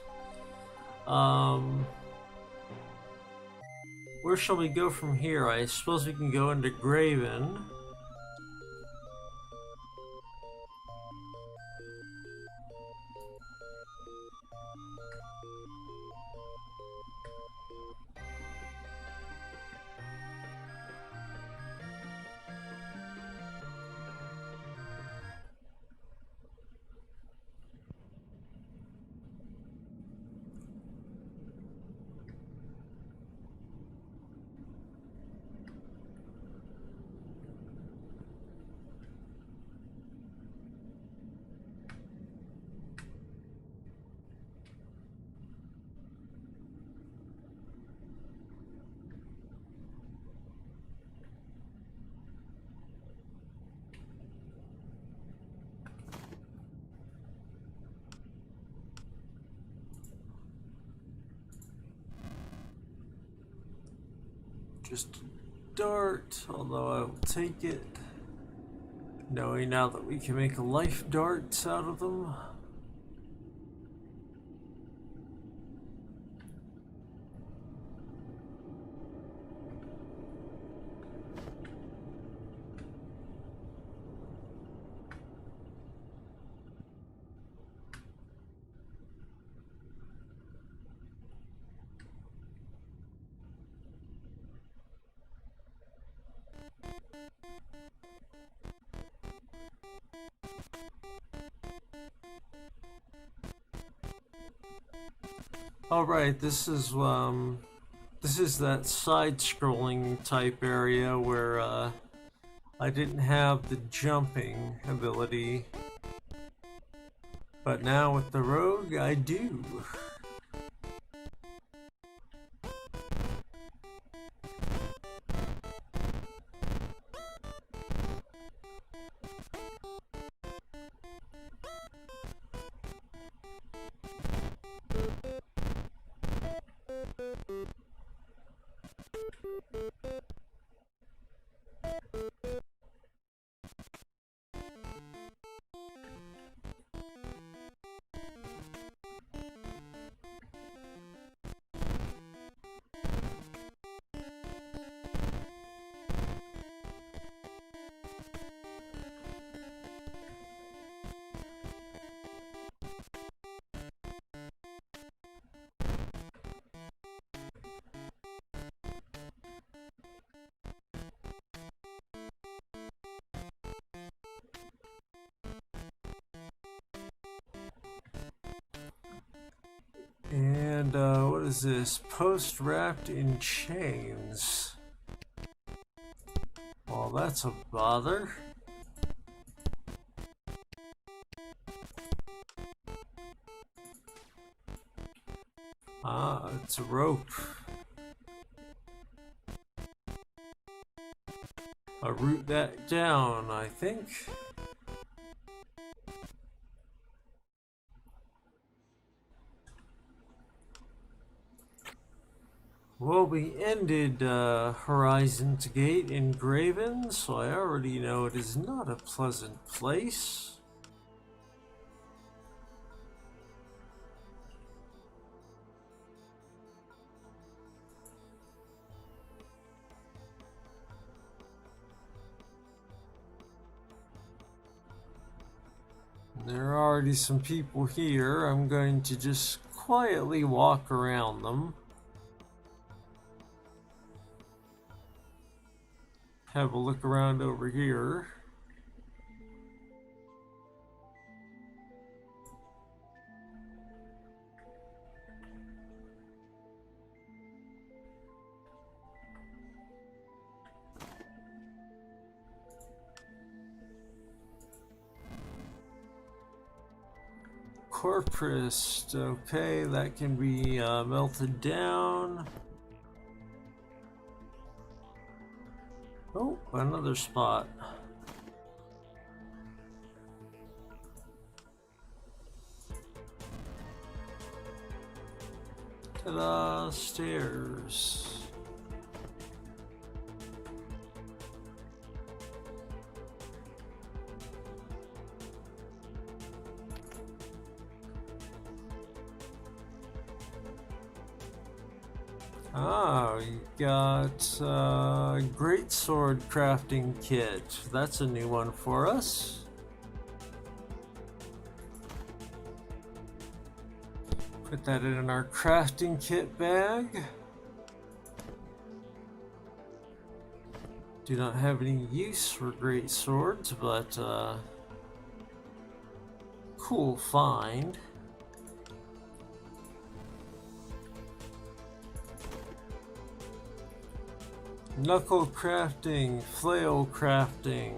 Where shall we go from here? I suppose we can go into Graven. Just a dart, although I will take it, knowing now that we can make life darts out of them. All right, this is that side-scrolling type area where I didn't have the jumping ability, but now with the rogue I do. And what is this? Post wrapped in chains. Well, that's a bother. Ah, it's a rope. I'll root that down, I think. Well, we ended Horizon's Gate in Graven, so I already know it is not a pleasant place. There are already some people here. I'm going to just quietly walk around them. Have a look around over here. Corpus, okay, that can be melted down. Oh, another spot. Ta-da, stairs. Ah, you got great sword crafting kit. That's a new one for us. Put that in our crafting kit bag. Do not have any use for great swords, but cool find. Knuckle crafting, flail crafting.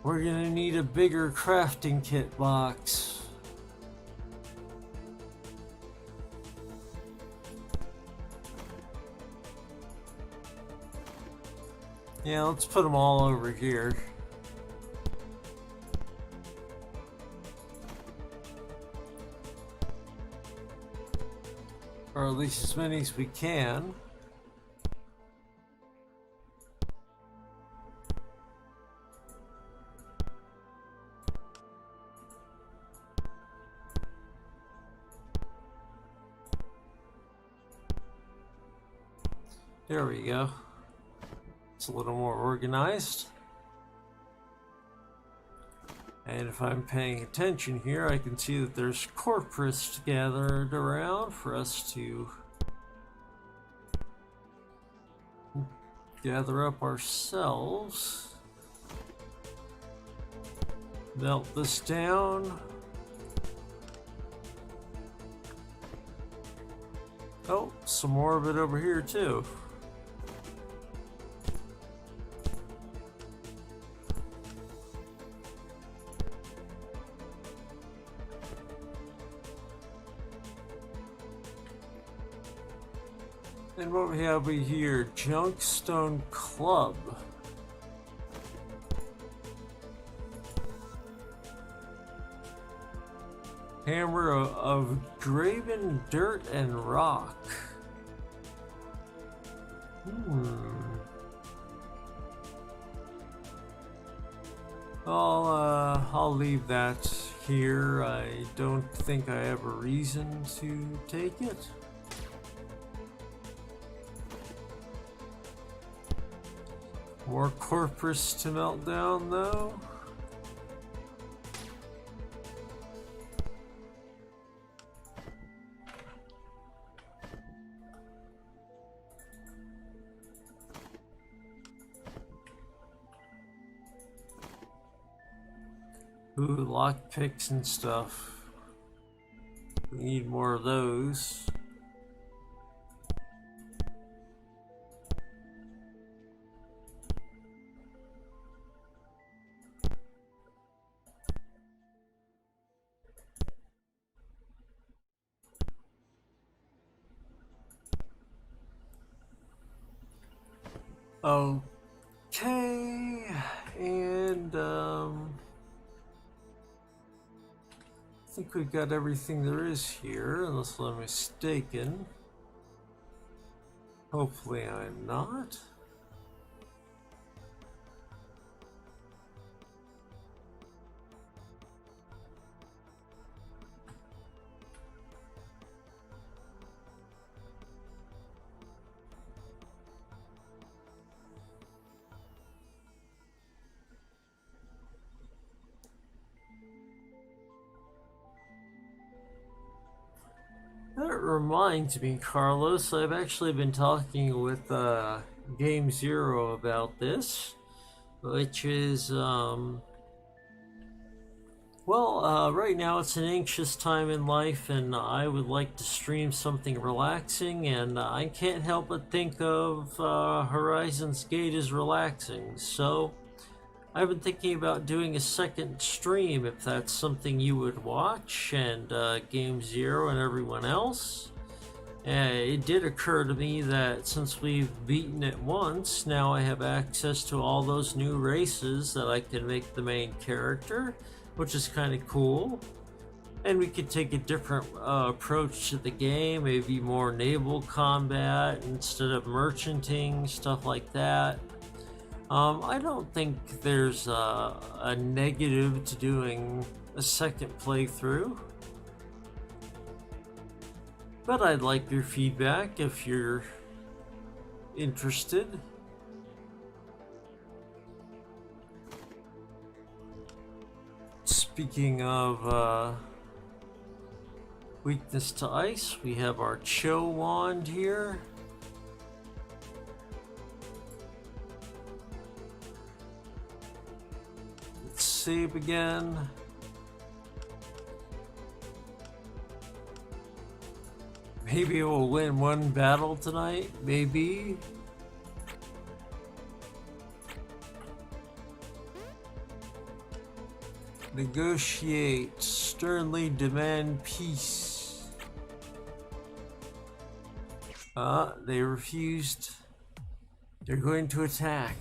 We're gonna need a bigger crafting kit box. Yeah, let's put them all over here. Or at least as many as we can. There we go. It's a little more organized. And if I'm paying attention here, I can see that there's corpus gathered around for us to gather up ourselves. Melt this down. Oh, some more of it over here too. And what we have here, Junkstone Club. Hammer of graven dirt and rock. I'll leave that here. I don't think I have a reason to take it. More corpus to melt down, though. Ooh, lockpicks and stuff. We need more of those. Okay, and I think we've got everything there is here, unless I'm mistaken. Hopefully I'm not. That reminds me, Carlos, I've actually been talking with Game Zero about this, which is, right now it's an anxious time in life, and I would like to stream something relaxing, and I can't help but think of Horizon's Gate as relaxing, so I've been thinking about doing a second stream if that's something you would watch, and Game Zero and everyone else. It did occur to me that since we've beaten it once, now I have access to all those new races that I can make the main character, which is kind of cool. And we could take a different approach to the game, maybe more naval combat instead of merchanting, stuff like that. I don't think there's a negative to doing a second playthrough, but I'd like your feedback if you're interested. Speaking of weakness to ice, we have our Cho wand here. Save again. Maybe we'll win one battle tonight, maybe. Negotiate, sternly demand peace. They refused. They're going to attack.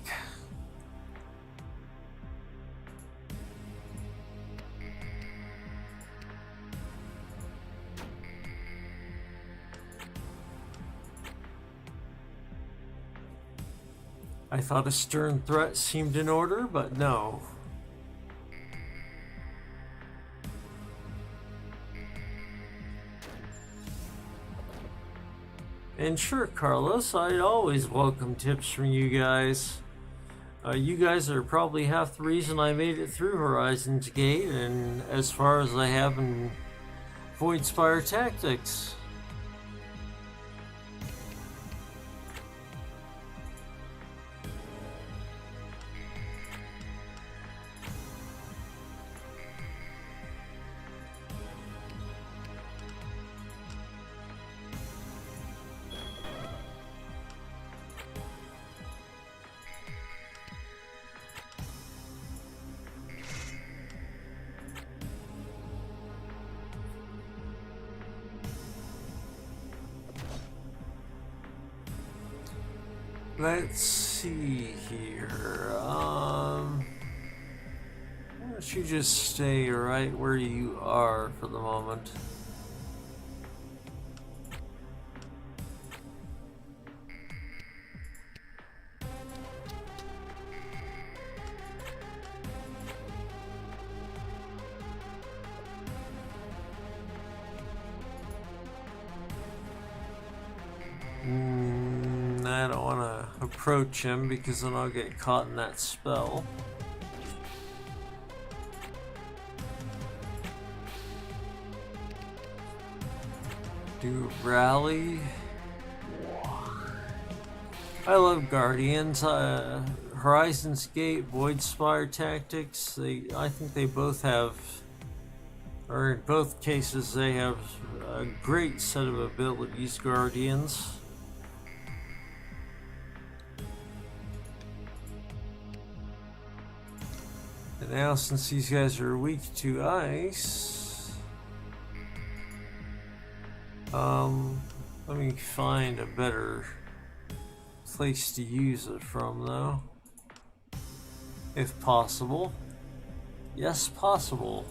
I thought a stern threat seemed in order, but no. And sure, Carlos, I'd always welcome tips from you guys. You guys are probably half the reason I made it through Horizon's Gate, and as far as I have in Voidspire Tactics. Let's see here. Why don't you just stay right where you are for the moment? I don't want to approach him because then I'll get caught in that spell. Do rally. I love Guardians. Horizon's Gate, Voidspire tactics. I think they both have, or in both cases, they have a great set of abilities. Guardians. And now, since these guys are weak to ice, let me find a better place to use it from, though. If possible. Yes, possible.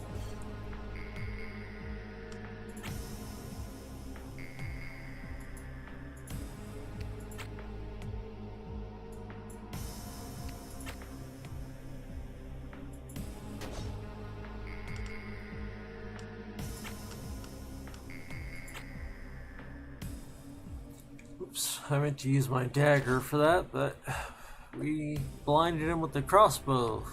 Oops, I meant to use my dagger for that, but we blinded him with the crossbow.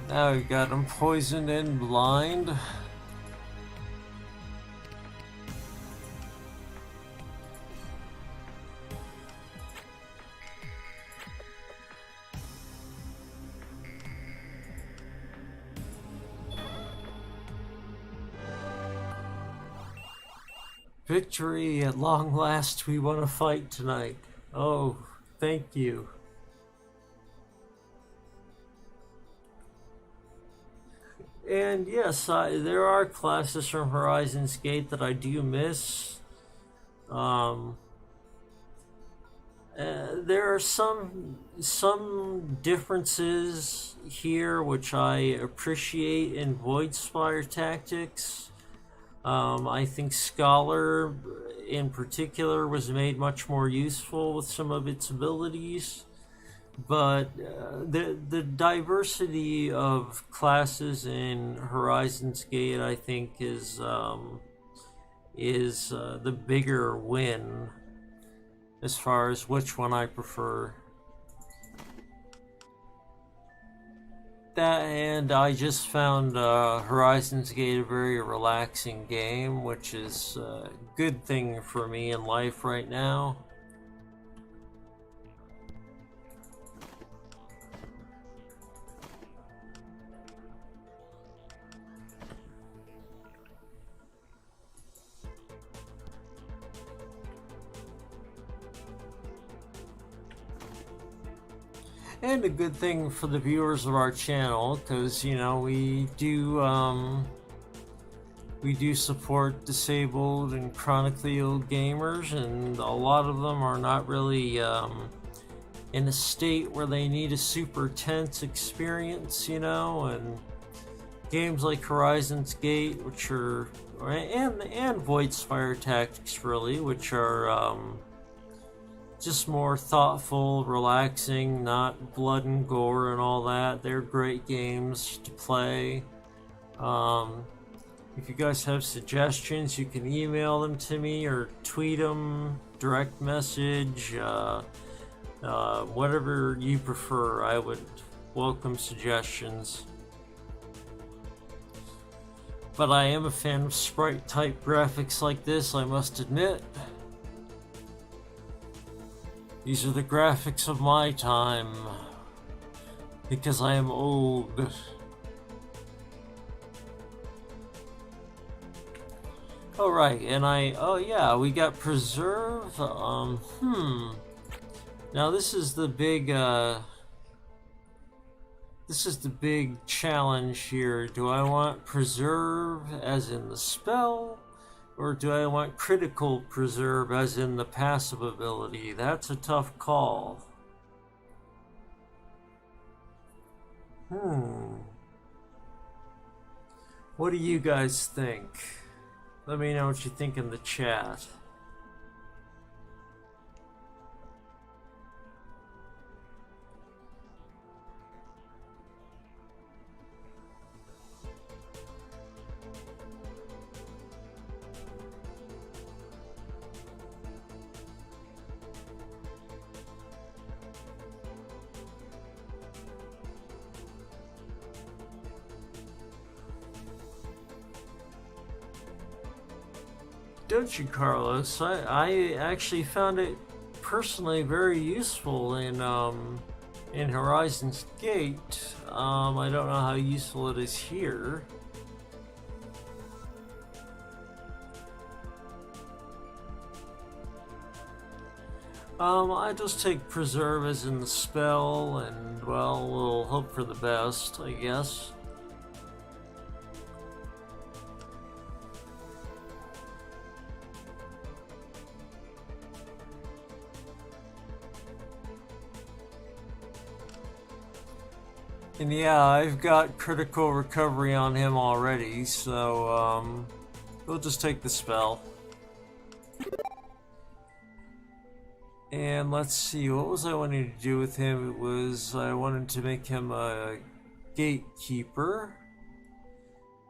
Now we got him poisoned and blind. Victory at long last. We won a fight tonight. Oh, thank you. And yes, there are classes from Horizon's Gate that I do miss. There are some differences here which I appreciate in Voidspire tactics. I think Scholar in particular was made much more useful with some of its abilities. But the diversity of classes in Horizon's Gate, I think, is the bigger win as far as which one I prefer. That, and I just found Horizon's Gate a very relaxing game, which is a good thing for me in life right now. And a good thing for the viewers of our channel, because you know we do support disabled and chronically ill gamers, and a lot of them are not really in a state where they need a super tense experience, you know. And games like Horizon's Gate, which are and Voidspire Tactics, really, which are just more thoughtful, relaxing, not blood and gore and all that. They're great games to play. If you guys have suggestions, you can email them to me or tweet them direct message, whatever you prefer. I would welcome suggestions. But I am a fan of sprite type graphics like this, I must admit. These are the graphics of my time, because I am old. Oh right, and oh yeah, we got preserve. Now this is the big challenge here. Do I want preserve as in the spell, or do I want critical preserve as in the passive ability? That's a tough call. What do you guys think? Let me know what you think in the chat. Don't you, Carlos? I actually found it personally very useful in Horizon's Gate. I don't know how useful it is here. I just take preserve as in the spell, and well, we'll hope for the best, I guess. And yeah, I've got critical recovery on him already, so we'll just take the spell. And let's see, what was I wanting to do with him? It was, I wanted to make him a gatekeeper.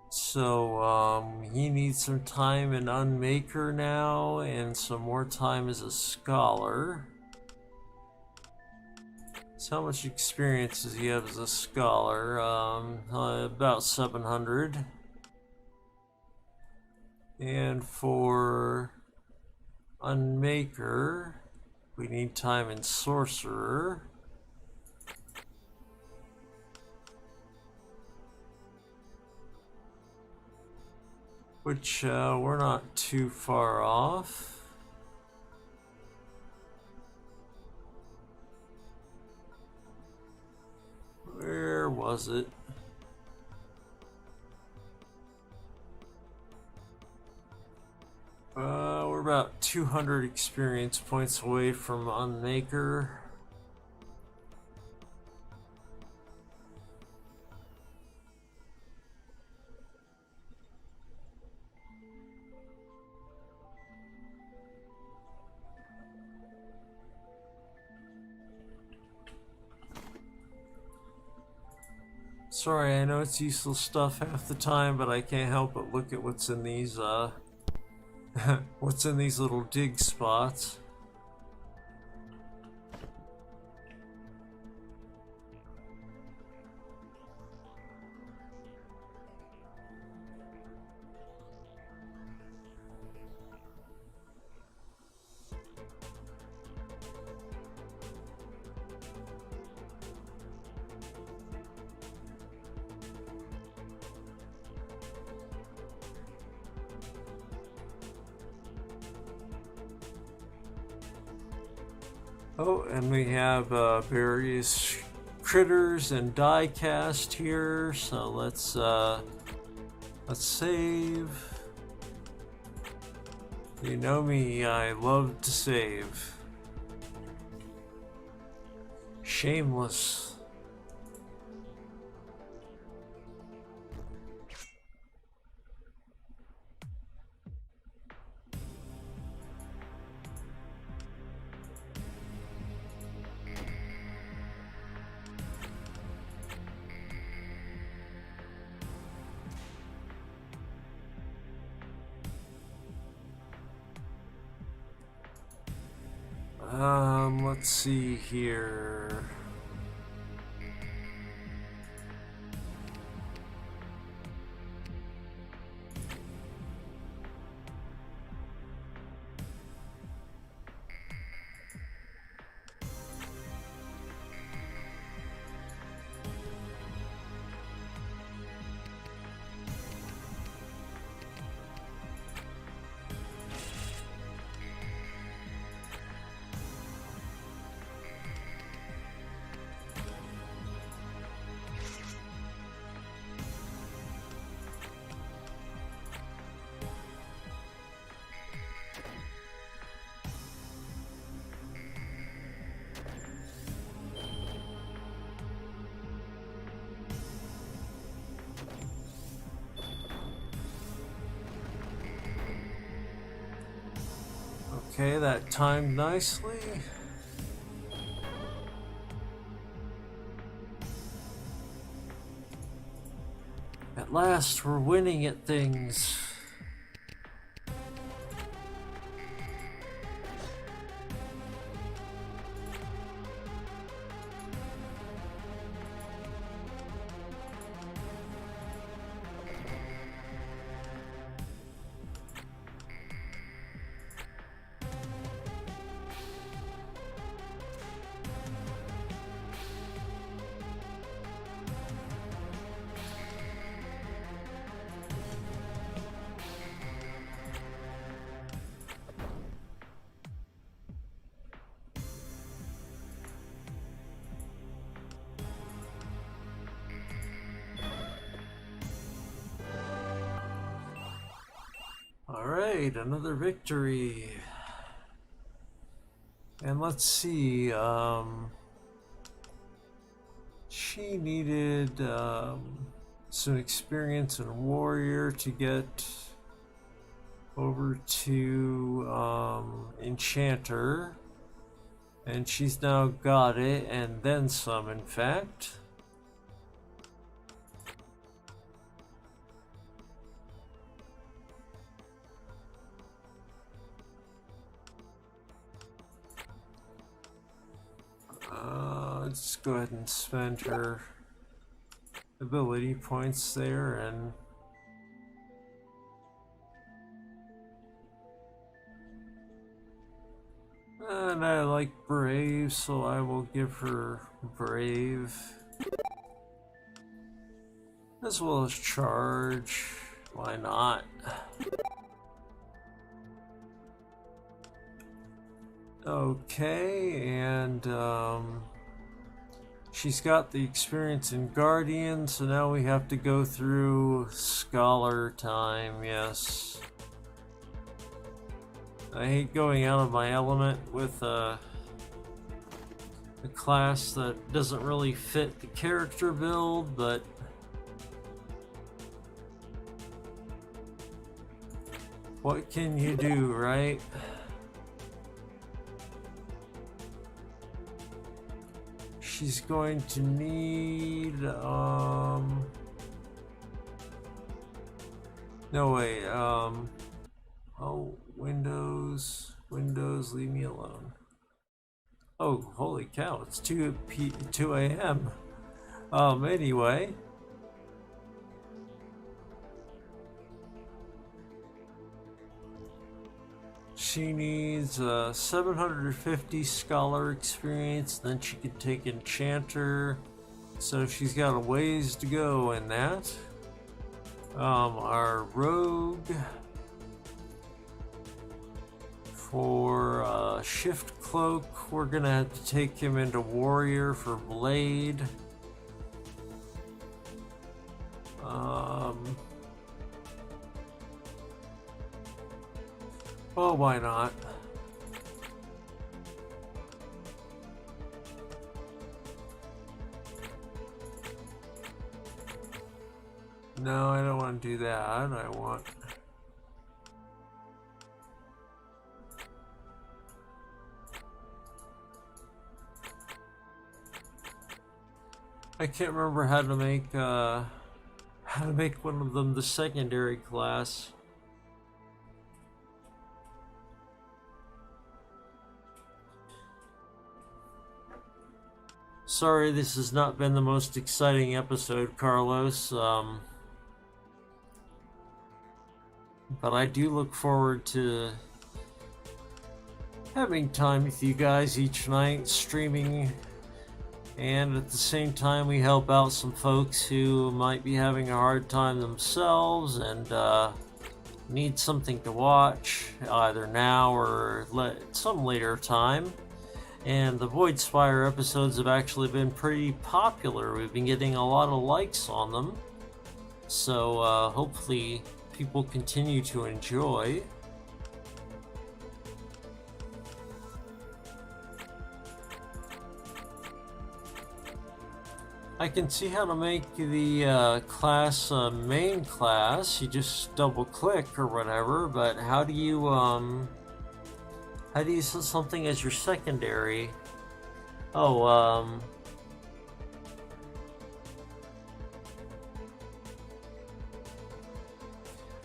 So he needs some time in Unmaker now, and some more time as a scholar. So how much experience does he have as a scholar? About 700. And for Unmaker, we need time in Sorcerer. Which we're not too far off. Where was it? We're about 200 experience points away from Unmaker. Sorry, I know it's useless stuff half the time, but I can't help but look at what's in these, what's in these little dig spots. Oh, and we have various critters and die cast here, so let's save. You know me, I love to save. Shameless. Let's see here. Okay, that timed nicely. At last, we're winning at things. Alright, another victory. And let's see, she needed some experience in Warrior to get over to Enchanter. And she's now got it, and then some, in fact. Let's go ahead and spend her ability points there, and I like Brave, so I will give her Brave, as well as Charge. Why not? Okay, and she's got the experience in Guardian, so now we have to go through Scholar time, yes. I hate going out of my element with a class that doesn't really fit the character build, but what can you do, right? She's going to need, no wait, oh, Windows, leave me alone. Oh, holy cow, it's 2 a.m. Anyway. She needs 750 Scholar experience, then she can take Enchanter. So she's got a ways to go in that. Our Rogue for Shift Cloak, we're gonna have to take him into Warrior for Blade. Well, why not? No, I don't want to do that. I want... I can't remember how to make one of them the secondary class. sorry this has not been the most exciting episode, Carlos. But I do look forward to having time with you guys each night, streaming, and at the same time we help out some folks who might be having a hard time themselves and need something to watch, either now or some later time. And the Voidspire episodes have actually been pretty popular. We've been getting a lot of likes on them, so hopefully people continue to enjoy. I can see how to make the class main class. You just double click or whatever, but how do you set something as your secondary? Oh,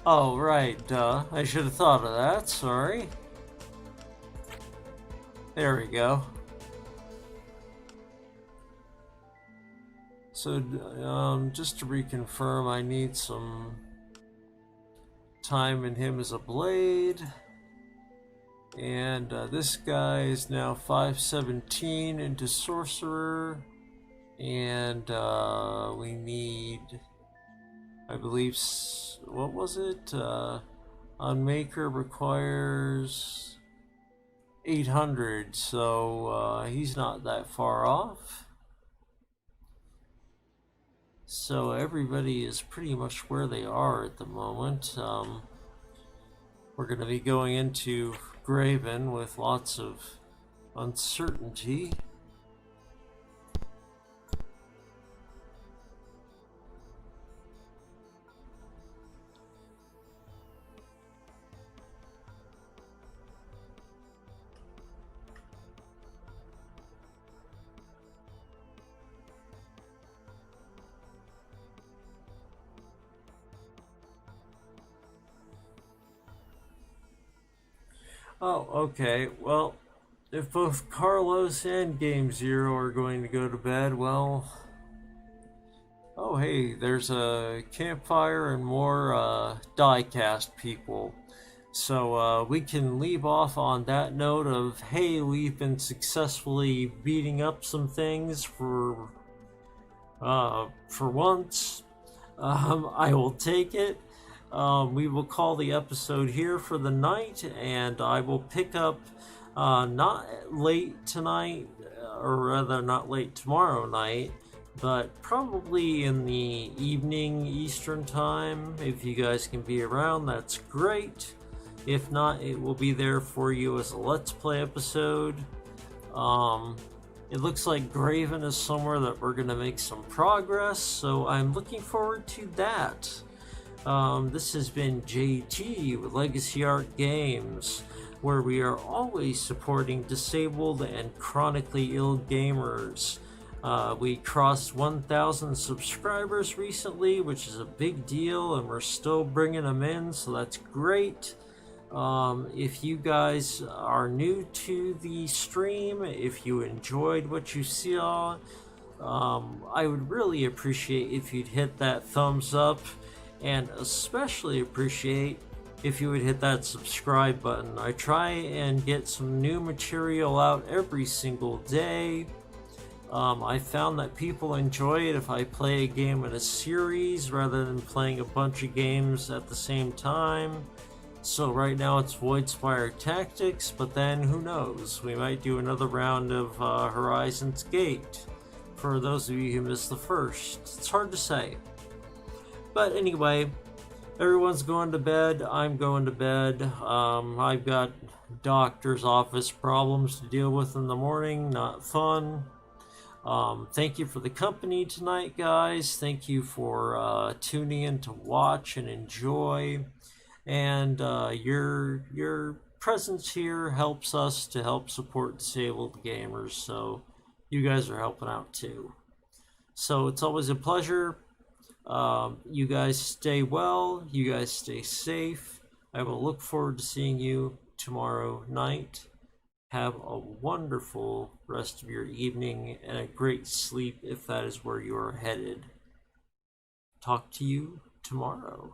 oh, right, duh. I should have thought of that, sorry. There we go. So, just to reconfirm, I need some time in him as a blade. And this guy is now 517 into sorcerer. And we need, I believe, what was it? On maker requires 800, so he's not that far off. So everybody is pretty much where they are at the moment. We're going to be going into Graven with lots of uncertainty. Oh, okay. Well, if both Carlos and Game Zero are going to go to bed, well... Oh, hey, there's a campfire and more die-cast people. So we can leave off on that note of, hey, we've been successfully beating up some things for once. I will take it. We will call the episode here for the night, and I will pick up not late tonight, or rather not late tomorrow night, but probably in the evening Eastern time. If you guys can be around, that's great. If not, it will be there for you as a Let's Play episode. It looks like Graven is somewhere that we're going to make some progress, so I'm looking forward to that. This has been JT with Legacy Art Games, where we are always supporting disabled and chronically ill gamers. We crossed 1,000 subscribers recently, which is a big deal, and we're still bringing them in, so that's great. If you guys are new to the stream, if you enjoyed what you saw, I would really appreciate if you'd hit that thumbs up, and especially appreciate if you would hit that subscribe button. I try and get some new material out every single day. I found that people enjoy it if I play a game in a series rather than playing a bunch of games at the same time. So right now it's Voidspire Tactics, but then who knows, we might do another round of Horizon's Gate for those of you who missed the first. It's hard to say. But anyway, everyone's going to bed, I'm going to bed. I've got doctor's office problems to deal with in the morning, not fun. Thank you for the company tonight, guys. Thank you for tuning in to watch and enjoy. And your presence here helps us to help support disabled gamers, so you guys are helping out too. So it's always a pleasure. You guys stay well, you guys stay safe. I will look forward to seeing you tomorrow night. Have a wonderful rest of your evening and a great sleep if that is where you are headed. Talk to you tomorrow.